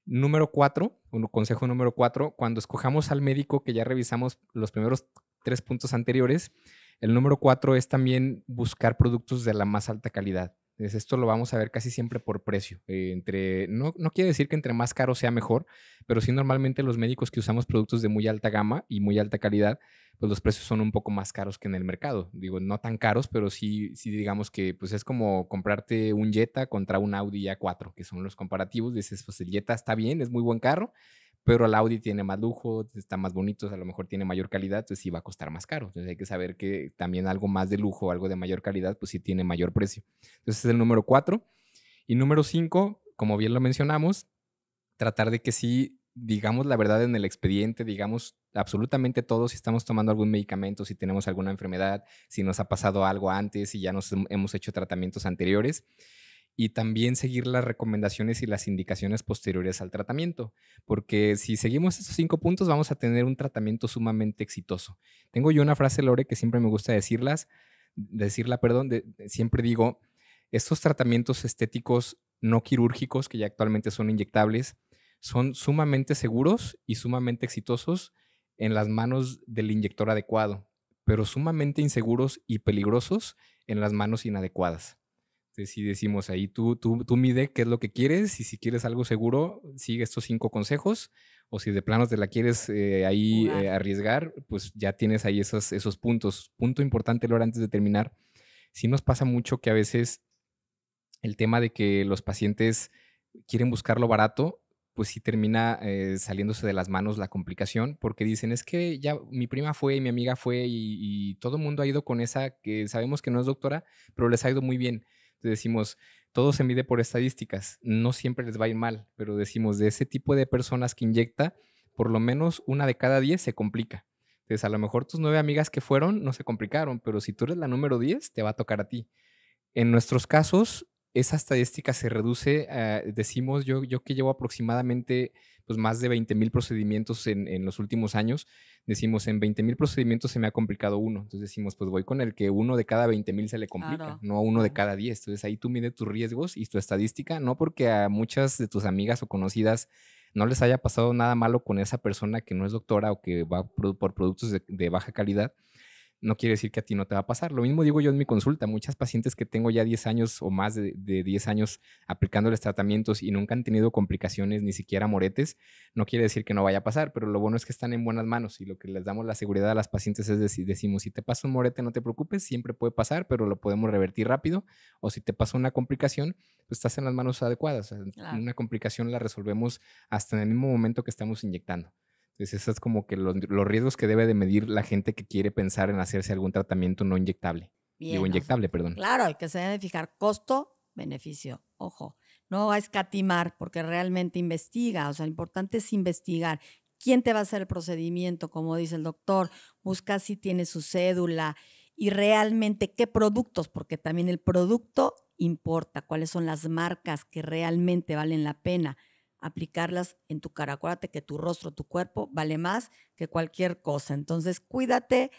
A: Número 4, un consejo número 4, cuando escojamos al médico que ya revisamos los primeros 3 puntos anteriores, el número 4 es también buscar productos de la más alta calidad. Entonces, esto lo vamos a ver casi siempre por precio. No quiere decir que entre más caro sea mejor, pero sí normalmente los médicos que usamos productos de muy alta gama y muy alta calidad, pues los precios son un poco más caros que en el mercado. Digo, no tan caros, pero sí digamos que pues es como comprarte un Jetta contra un Audi A4, que son los comparativos. Dices, pues el Jetta está bien, es muy buen carro, pero el Audi tiene más lujo, está más bonito, a lo mejor tiene mayor calidad, entonces sí va a costar más caro. Entonces hay que saber que también algo más de lujo, algo de mayor calidad, pues sí tiene mayor precio. Entonces es el número 4. Y número 5, como bien lo mencionamos, tratar de que sí digamos la verdad en el expediente, digamos absolutamente todo, si estamos tomando algún medicamento, si tenemos alguna enfermedad, si nos ha pasado algo antes, si ya nos hemos hecho tratamientos anteriores y también seguir las recomendaciones y las indicaciones posteriores al tratamiento, porque si seguimos esos 5 puntos vamos a tener un tratamiento sumamente exitoso. Tengo yo una frase, Lore, que siempre me gusta decirla, perdón, siempre digo, estos tratamientos estéticos no quirúrgicos, que ya actualmente son inyectables, son sumamente seguros y sumamente exitosos en las manos del inyector adecuado, pero sumamente inseguros y peligrosos en las manos inadecuadas. Entonces, si decimos ahí, tú mide qué es lo que quieres y si quieres algo seguro, sigue estos 5 consejos o si de plano te la quieres arriesgar, pues ya tienes ahí esos puntos. Punto importante, Laura, antes de terminar, sí nos pasa mucho que a veces el tema de que los pacientes quieren buscar lo barato, pues sí termina saliéndose de las manos la complicación, porque dicen, es que ya mi prima fue y mi amiga fue y todo el mundo ha ido con esa que sabemos que no es doctora, pero les ha ido muy bien. Entonces decimos, todo se mide por estadísticas, no siempre les va a ir mal, pero decimos, de ese tipo de personas que inyecta, por lo menos una de cada 10 se complica. Entonces, a lo mejor tus 9 amigas que fueron no se complicaron, pero si tú eres la número 10, te va a tocar a ti. En nuestros casos, esa estadística se reduce, decimos yo que llevo aproximadamente pues, más de 20,000 procedimientos en los últimos años, decimos en 20,000 procedimientos se me ha complicado uno, entonces decimos pues voy con el que uno de cada 20,000 se le complica,
B: Claro,
A: no a uno de
B: claro.
A: cada 10, entonces ahí tú mides tus riesgos y tu estadística, no porque a muchas de tus amigas o conocidas no les haya pasado nada malo con esa persona que no es doctora o que va por productos de baja calidad, no quiere decir que a ti no te va a pasar. Lo mismo digo yo en mi consulta. Muchas pacientes que tengo ya 10 años o más de 10 años aplicándoles tratamientos y nunca han tenido complicaciones, ni siquiera moretes, no quiere decir que no vaya a pasar, pero lo bueno es que están en buenas manos y lo que les damos la seguridad a las pacientes es decir, decimos, si te pasa un morete no te preocupes, siempre puede pasar, pero lo podemos revertir rápido, o si te pasa una complicación, pues estás en las manos adecuadas. O sea,
B: Claro.
A: una complicación la resolvemos hasta en el mismo momento que estamos inyectando. Entonces, eso es como que los riesgos que debe de medir la gente que quiere pensar en hacerse algún tratamiento no inyectable. Digo,
B: Bien, o sea,
A: inyectable, perdón.
B: claro, hay que se debe fijar costo, beneficio. Ojo, no a escatimar porque realmente investiga. O sea, lo importante es investigar. ¿Quién te va a hacer el procedimiento? Como dice el doctor, busca si tiene su cédula y realmente qué productos, porque también el producto importa, cuáles son las marcas que realmente valen la pena aplicarlas en tu cara. Acuérdate que tu rostro, tu cuerpo vale más que cualquier cosa. Entonces, cuídate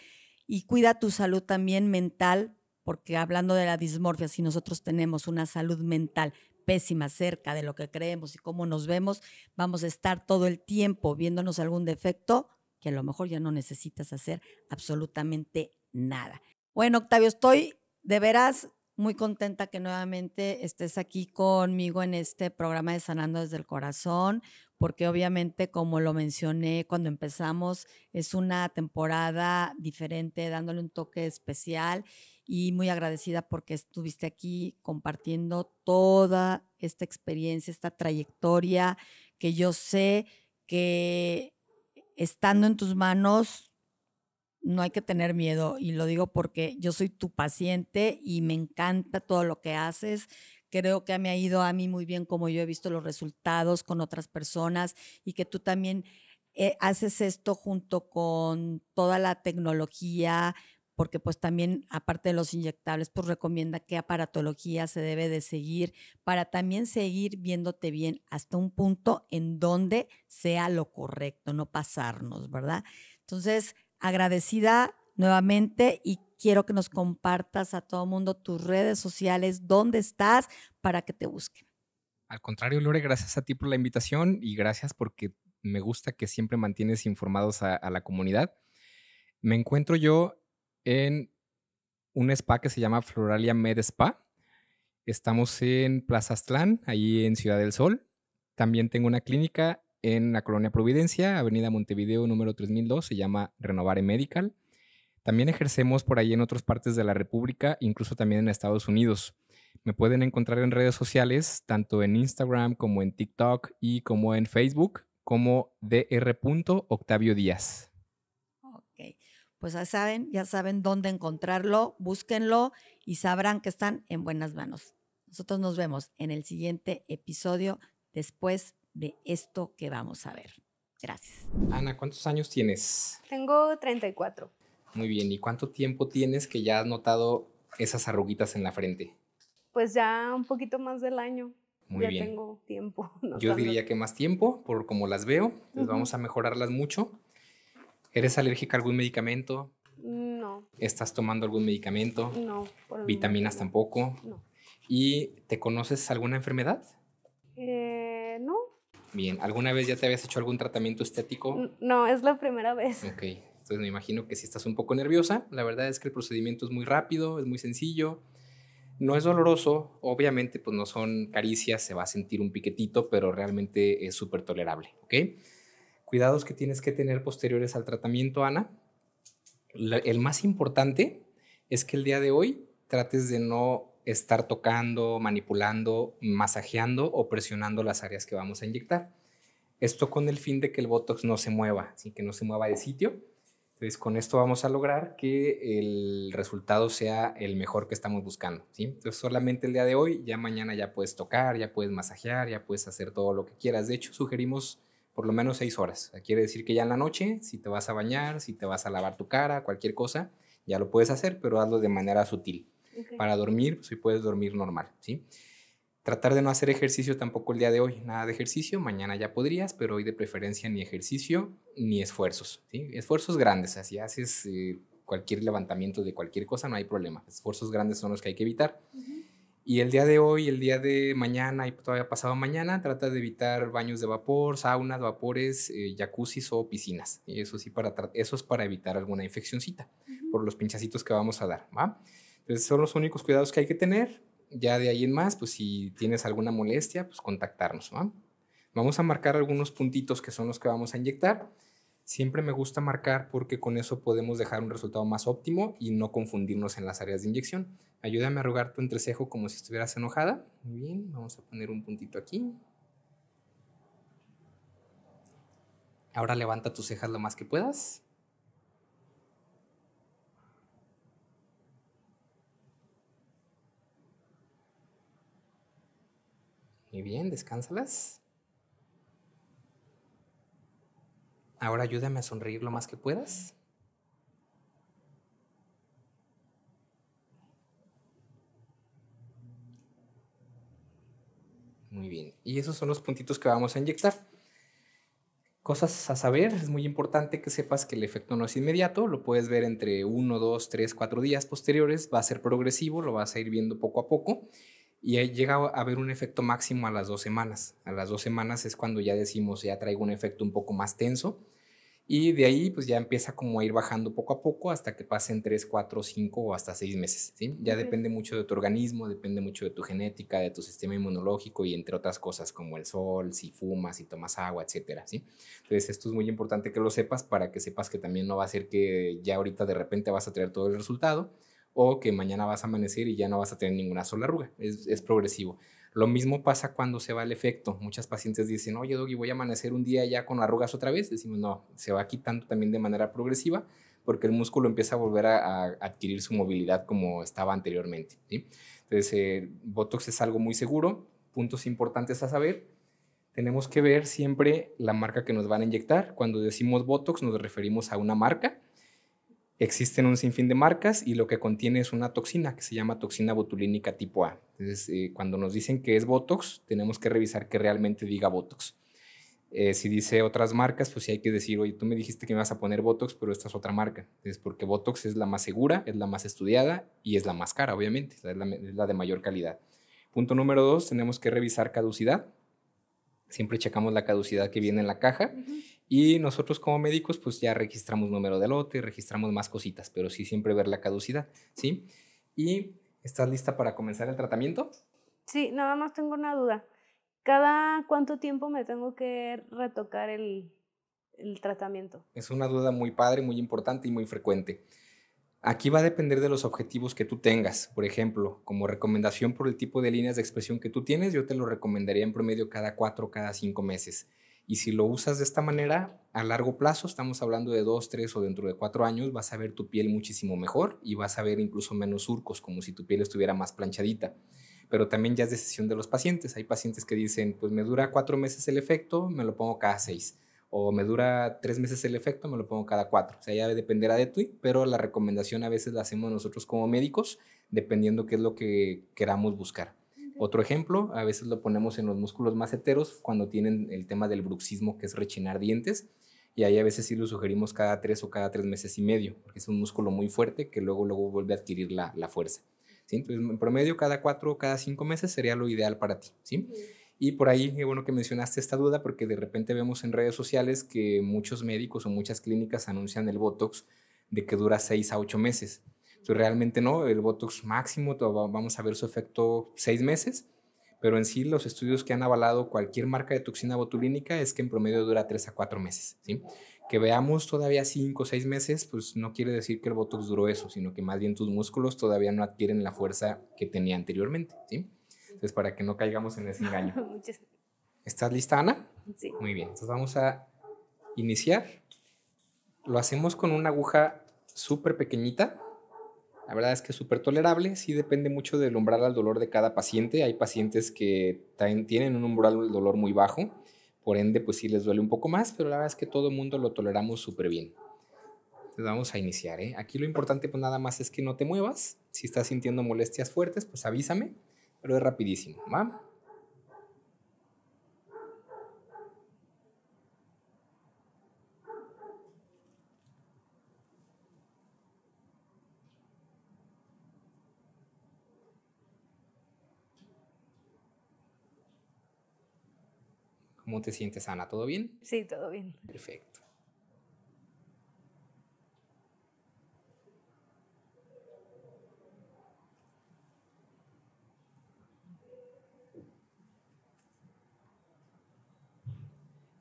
B: y cuida tu salud también mental porque hablando de la dismorfia, si nosotros tenemos una salud mental pésima cerca de lo que creemos y cómo nos vemos, vamos a estar todo el tiempo viéndonos algún defecto que a lo mejor ya no necesitas hacer absolutamente nada. Bueno, Octavio, estoy de veras muy contenta que nuevamente estés aquí conmigo en este programa de Sanando desde el Corazón, porque obviamente, como lo mencioné cuando empezamos, es una temporada diferente, dándole un toque especial y muy agradecida porque estuviste aquí compartiendo toda esta experiencia, esta trayectoria que yo sé que estando en tus manos no hay que tener miedo, y lo digo porque yo soy tu paciente y me encanta todo lo que haces. Creo que me ha ido a mí muy bien como yo he visto los resultados con otras personas y que tú también haces esto junto con toda la tecnología, porque pues también aparte de los inyectables, pues recomienda qué aparatología se debe de seguir para también seguir viéndote bien hasta un punto en donde sea lo correcto, no pasarnos, ¿verdad? Entonces, agradecida nuevamente y quiero que nos compartas a todo mundo tus redes sociales, dónde estás para que te busquen.
A: Al contrario, Lore, gracias a ti por la invitación y gracias porque me gusta que siempre mantienes informados a la comunidad. Me encuentro yo en un spa que se llama Floralia Med Spa. Estamos en Plaza Aztlán, ahí en Ciudad del Sol. También tengo una clínica en la Colonia Providencia, Avenida Montevideo, número 3002, se llama Renovare Medical. También ejercemos por ahí en otras partes de la República, incluso también en Estados Unidos. Me pueden encontrar en redes sociales, tanto en Instagram como en TikTok y como en Facebook, como Dr. Octavio Díaz.
B: Ok, pues ya saben dónde encontrarlo, búsquenlo y sabrán que están en buenas manos. Nosotros nos vemos en el siguiente episodio después de esto que vamos a ver. Gracias.
A: Ana, ¿cuántos años tienes?
C: Tengo 34.
A: Muy bien, ¿y cuánto tiempo tienes que ya has notado esas arruguitas en la frente?
C: Pues ya un poquito más del año.
A: Muy
C: ya
A: bien.
C: Tengo tiempo.
A: Yo diría que más tiempo, por como las veo. Entonces vamos a mejorarlas mucho. ¿Eres alérgica a algún medicamento?
C: No.
A: ¿Estás tomando algún medicamento?
C: No.
A: ¿Vitaminas tampoco?
C: No.
A: ¿Y te conoces alguna enfermedad?
C: No.
A: Bien, ¿alguna vez ya te habías hecho algún tratamiento estético?
C: No, es la primera vez.
A: Ok, entonces me imagino que si estás un poco nerviosa. La verdad es que el procedimiento es muy rápido, es muy sencillo. No es doloroso, obviamente pues no son caricias, se va a sentir un piquetito, pero realmente es súper tolerable, ¿ok? Cuidados que tienes que tener posteriores al tratamiento, Ana. El más importante es que el día de hoy trates de no estar tocando, manipulando, masajeando o presionando las áreas que vamos a inyectar. Esto con el fin de que el Botox no se mueva, ¿sí? Que no se mueva de sitio. Entonces, con esto vamos a lograr que el resultado sea el mejor que estamos buscando, ¿sí? Entonces, solamente el día de hoy, ya mañana ya puedes tocar, ya puedes masajear, ya puedes hacer todo lo que quieras. De hecho, sugerimos por lo menos 6 horas. Quiere decir que ya en la noche, si te vas a bañar, si te vas a lavar tu cara, cualquier cosa, ya lo puedes hacer, pero hazlo de manera sutil. Okay. Para dormir, pues, sí puedes dormir normal, ¿sí? Tratar de no hacer ejercicio tampoco el día de hoy, nada de ejercicio, mañana ya podrías, pero hoy de preferencia ni ejercicio ni esfuerzos, ¿sí? Esfuerzos grandes, así haces cualquier levantamiento de cualquier cosa, no hay problema. Esfuerzos grandes son los que hay que evitar. Y el día de hoy, el día de mañana y todavía pasado mañana, trata de evitar baños de vapor, saunas, vapores, jacuzzis o piscinas. Y eso sí, eso es para evitar alguna infeccioncita por los pinchacitos que vamos a dar, ¿va? Entonces son los únicos cuidados que hay que tener. Ya de ahí en más, pues si tienes alguna molestia, pues contactarnos, ¿va? Vamos a marcar algunos puntitos que son los que vamos a inyectar. Siempre me gusta marcar porque con eso podemos dejar un resultado más óptimo y no confundirnos en las áreas de inyección. Ayúdame a arrugar tu entrecejo como si estuvieras enojada. Muy bien, vamos a poner un puntito aquí. Ahora levanta tus cejas lo más que puedas. Muy bien, descánsalas. Ahora ayúdame a sonreír lo más que puedas. Muy bien. Y esos son los puntitos que vamos a inyectar. Cosas a saber, es muy importante que sepas que el efecto no es inmediato, lo puedes ver entre 1, 2, 3, 4 días posteriores, va a ser progresivo, lo vas a ir viendo poco a poco y ahí llega a haber un efecto máximo a las 2 semanas. A las 2 semanas es cuando ya decimos, ya traigo un efecto un poco más tenso y de ahí pues ya empieza como a ir bajando poco a poco hasta que pasen 3, 4, 5 o hasta 6 meses, ¿sí? Ya depende mucho de tu organismo, depende mucho de tu genética, de tu sistema inmunológico y entre otras cosas como el sol, si fumas, si tomas agua, etcétera, ¿sí? Entonces esto es muy importante que lo sepas para que sepas que también no va a ser que ya ahorita de repente vas a tener todo el resultado o que mañana vas a amanecer y ya no vas a tener ninguna sola arruga, es progresivo. Lo mismo pasa cuando se va el efecto. Muchas pacientes dicen, oye, Doggy, voy a amanecer un día ya con arrugas otra vez. Decimos, no, se va quitando también de manera progresiva porque el músculo empieza a volver a adquirir su movilidad como estaba anteriormente, ¿sí? Entonces, Botox es algo muy seguro. Puntos importantes a saber. Tenemos que ver siempre la marca que nos van a inyectar. Cuando decimos Botox nos referimos a una marca. Existen un sinfín de marcas y lo que contiene es una toxina que se llama toxina botulínica tipo A. Entonces, cuando nos dicen que es Botox, tenemos que revisar que realmente diga Botox. Si dice otras marcas, pues sí hay que decir, oye, tú me dijiste que me vas a poner Botox, pero esta es otra marca. Es porque Botox es la más segura, es la más estudiada y es la más cara, obviamente, es la de mayor calidad. Punto número 2, tenemos que revisar caducidad. Siempre checamos la caducidad que viene en la caja. Y nosotros como médicos pues ya registramos número de lote, registramos más cositas, pero sí siempre ver la caducidad, ¿sí? ¿Y estás lista para comenzar el tratamiento?
C: Sí, nada más tengo una duda. ¿Cada cuánto tiempo me tengo que retocar el tratamiento?
A: Es una duda muy padre, muy importante y muy frecuente. Aquí va a depender de los objetivos que tú tengas. Por ejemplo, como recomendación por el tipo de líneas de expresión que tú tienes, yo te lo recomendaría en promedio cada 4 o cada 5 meses. Y si lo usas de esta manera, a largo plazo, estamos hablando de 2, 3 o dentro de 4 años, vas a ver tu piel muchísimo mejor y vas a ver incluso menos surcos, como si tu piel estuviera más planchadita. Pero también ya es decisión de los pacientes. Hay pacientes que dicen, pues me dura 4 meses el efecto, me lo pongo cada 6. O me dura 3 meses el efecto, me lo pongo cada 4. O sea, ya dependerá de ti, pero la recomendación a veces la hacemos nosotros como médicos, dependiendo qué es lo que queramos buscar. Otro ejemplo, a veces lo ponemos en los músculos maceteros cuando tienen el tema del bruxismo, que es rechinar dientes, y ahí a veces sí lo sugerimos cada 3 o cada 3 meses y medio, porque es un músculo muy fuerte que luego vuelve a adquirir la fuerza, ¿sí? Entonces, en promedio, cada 4 o cada 5 meses sería lo ideal para ti, ¿sí? Y por ahí, qué bueno que mencionaste esta duda, porque de repente vemos en redes sociales que muchos médicos o muchas clínicas anuncian el Botox de que dura 6 a 8 meses. Entonces, realmente no, el Botox máximo vamos a ver su efecto 6 meses, pero en sí los estudios que han avalado cualquier marca de toxina botulínica es que en promedio dura 3 a 4 meses, ¿sí? Que veamos todavía 5 o 6 meses, pues no quiere decir que el Botox duró eso, sino que más bien tus músculos todavía no adquieren la fuerza que tenía anteriormente, ¿sí? Entonces, para que no caigamos en ese engaño. ¿Estás lista, Ana?
C: Sí.
A: Muy bien, entonces vamos a iniciar. Lo hacemos con una aguja súper pequeñita. La verdad es que es súper tolerable, sí depende mucho del umbral al dolor de cada paciente. Hay pacientes que tienen un umbral al dolor muy bajo, por ende pues sí les duele un poco más, pero la verdad es que todo el mundo lo toleramos súper bien. Entonces vamos a iniciar, ¿eh? Aquí lo importante pues nada más es que no te muevas. Si estás sintiendo molestias fuertes, pues avísame, pero es rapidísimo, ¿va? ¿Cómo te sientes, Ana? ¿Todo bien?
C: Sí, todo bien.
A: Perfecto.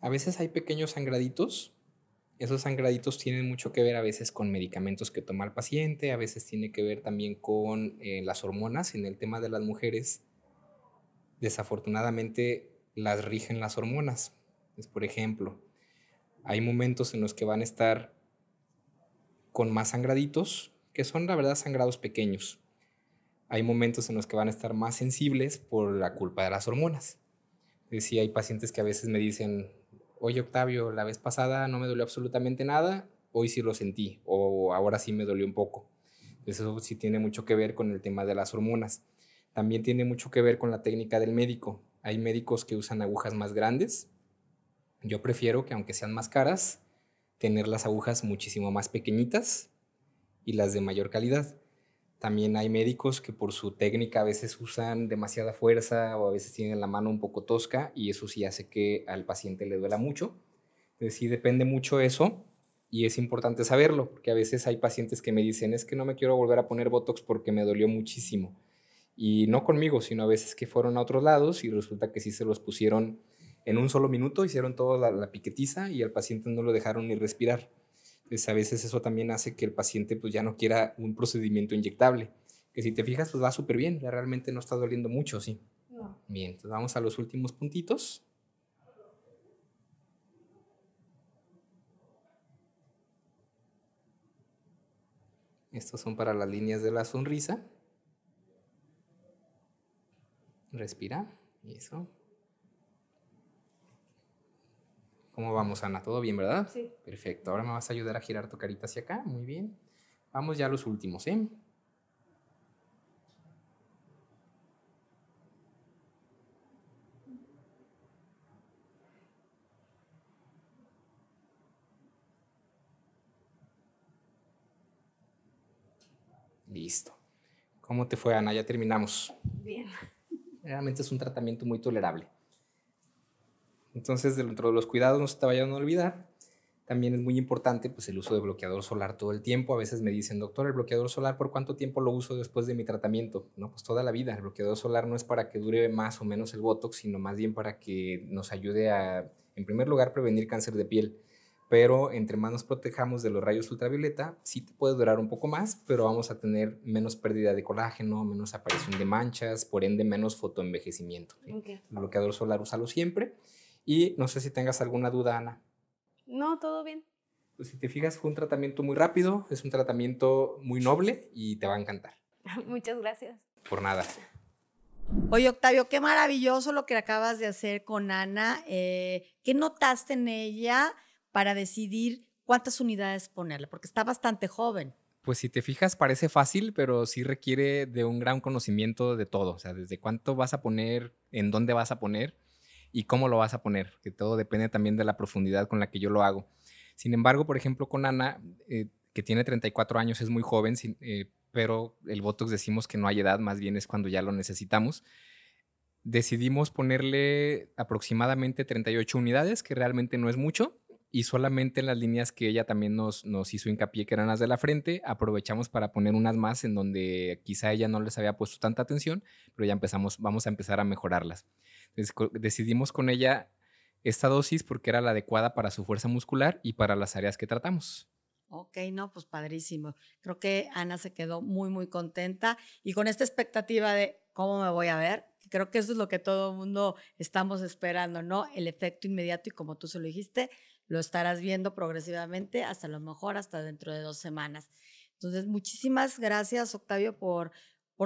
A: A veces hay pequeños sangraditos. Esos sangraditos tienen mucho que ver a veces con medicamentos que toma el paciente, a veces tiene que ver también con las hormonas. En el tema de las mujeres, desafortunadamente las rigen las hormonas. Pues, por ejemplo, hay momentos en los que van a estar con más sangraditos, que son la verdad sangrados pequeños. Hay momentos en los que van a estar más sensibles por la culpa de las hormonas. Sí, hay pacientes que a veces me dicen, oye Octavio, la vez pasada no me dolió absolutamente nada, hoy sí lo sentí, o ahora sí me dolió un poco. Eso sí tiene mucho que ver con el tema de las hormonas. También tiene mucho que ver con la técnica del médico. Hay médicos que usan agujas más grandes, Yo prefiero que, aunque sean más caras, tener las agujas muchísimo más pequeñitas y las de mayor calidad. También hay médicos que por su técnica a veces usan demasiada fuerza o a veces tienen la mano un poco tosca y eso sí hace que al paciente le duela mucho. Entonces sí depende mucho eso y es importante saberlo, porque a veces hay pacientes que me dicen, es que no me quiero volver a poner Botox porque me dolió muchísimo. Y no conmigo, sino a veces que fueron a otros lados y resulta que sí se los pusieron en un solo minuto, hicieron toda la piquetiza y al paciente no lo dejaron ni respirar. Entonces a veces eso también hace que el paciente pues ya no quiera un procedimiento inyectable, que si te fijas pues va súper bien, realmente no está doliendo mucho, ¿sí?
C: No.
A: Bien, entonces vamos a los últimos puntitos. Estos son para las líneas de la sonrisa. Respira, eso. ¿Cómo vamos, Ana? ¿Todo bien, verdad?
C: Sí.
A: Perfecto. Ahora me vas a ayudar a girar tu carita hacia acá. Muy bien. Vamos ya a los últimos, ¿eh? Listo. ¿Cómo te fue, Ana? Ya terminamos.
C: Bien.
A: Realmente es un tratamiento muy tolerable. Entonces, dentro de los cuidados, no se te vayan a olvidar. También es muy importante pues, el uso de bloqueador solar todo el tiempo. A veces me dicen, doctor, ¿el bloqueador solar por cuánto tiempo lo uso después de mi tratamiento? No, pues toda la vida. El bloqueador solar no es para que dure más o menos el Botox, sino más bien para que nos ayude a, en primer lugar, prevenir cáncer de piel. Pero entre más nos protejamos de los rayos ultravioleta, sí te puede durar un poco más, pero vamos a tener menos pérdida de colágeno, menos aparición de manchas, por ende menos fotoenvejecimiento, ¿sí?
C: Okay.
A: El bloqueador solar úsalo siempre. Y no sé si tengas alguna duda, Ana.
C: No, todo bien.
A: Pues si te fijas, fue un tratamiento muy rápido, es un tratamiento muy noble y te va a encantar.
C: Muchas gracias.
A: Por nada.
B: Oye, Octavio, qué maravilloso lo que acabas de hacer con Ana. ¿Qué notaste en ella para decidir cuántas unidades ponerle? Porque está bastante joven.
A: Pues si te fijas, parece fácil, pero sí requiere de un gran conocimiento de todo. O sea, desde cuánto vas a poner, en dónde vas a poner y cómo lo vas a poner, que todo depende también de la profundidad con la que yo lo hago. Sin embargo, por ejemplo, con Ana, que tiene 34 años, es muy joven, pero el Botox decimos que no hay edad, más bien es cuando ya lo necesitamos. Decidimos ponerle aproximadamente 38 unidades, que realmente no es mucho, y solamente en las líneas que ella también nos hizo hincapié, que eran las de la frente, aprovechamos para poner unas más en donde quizá ella no les había puesto tanta atención, pero ya vamos a empezar a mejorarlas. Entonces, decidimos con ella esta dosis porque era la adecuada para su fuerza muscular y para las áreas que tratamos.
B: Ok, no, pues padrísimo. Creo que Ana se quedó muy, muy contenta y con esta expectativa de cómo me voy a ver. Creo que eso es lo que todo el mundo estamos esperando, ¿no? El efecto inmediato y como tú se lo dijiste, lo estarás viendo progresivamente hasta lo mejor hasta dentro de 2 semanas. Entonces, muchísimas gracias, Octavio, por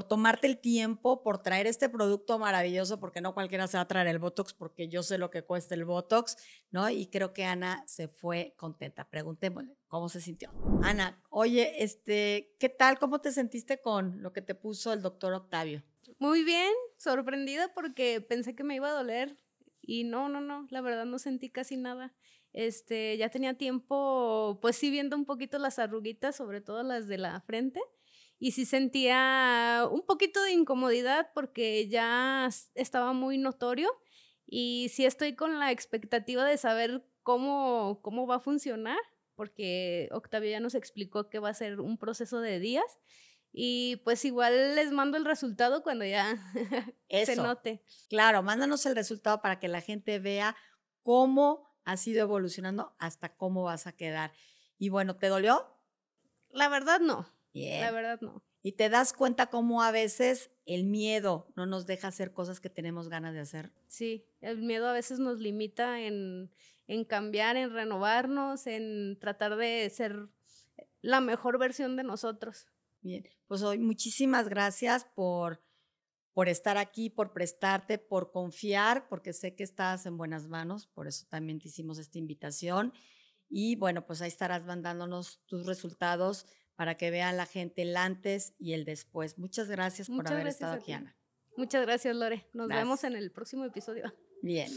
B: tomarte el tiempo, por traer este producto maravilloso, porque no cualquiera se va a traer el Botox, porque yo sé lo que cuesta el Botox, ¿no? Y creo que Ana se fue contenta. Preguntémosle cómo se sintió. Ana, oye, ¿qué tal? ¿Cómo te sentiste con lo que te puso el doctor Octavio?
C: Muy bien, sorprendida porque pensé que me iba a doler y no, la verdad no sentí casi nada. Ya tenía tiempo, pues sí, viendo un poquito las arruguitas, sobre todo las de la frente, y sí sentía un poquito de incomodidad porque ya estaba muy notorio y sí estoy con la expectativa de saber cómo va a funcionar, porque Octavio ya nos explicó que va a ser un proceso de días. Y pues igual les mando el resultado cuando ya se note.
B: Claro, mándanos el resultado para que la gente vea cómo has ido evolucionando hasta cómo vas a quedar. Y bueno, ¿te dolió?
C: La verdad no.
B: Bien.
C: La verdad no.
B: Y te das cuenta cómo a veces el miedo no nos deja hacer cosas que tenemos ganas de hacer.
C: Sí, el miedo a veces nos limita en cambiar, en renovarnos, en tratar de ser la mejor versión de nosotros.
B: Bien, pues hoy muchísimas gracias por estar aquí, por prestarte, por confiar, porque sé que estás en buenas manos, por eso también te hicimos esta invitación. Y bueno, pues ahí estarás mandándonos tus resultados para que vean la gente el antes y el después. Muchas gracias por haber estado aquí, Ana.
C: Muchas gracias, Lore. Nos vemos en el próximo episodio.
B: Bien.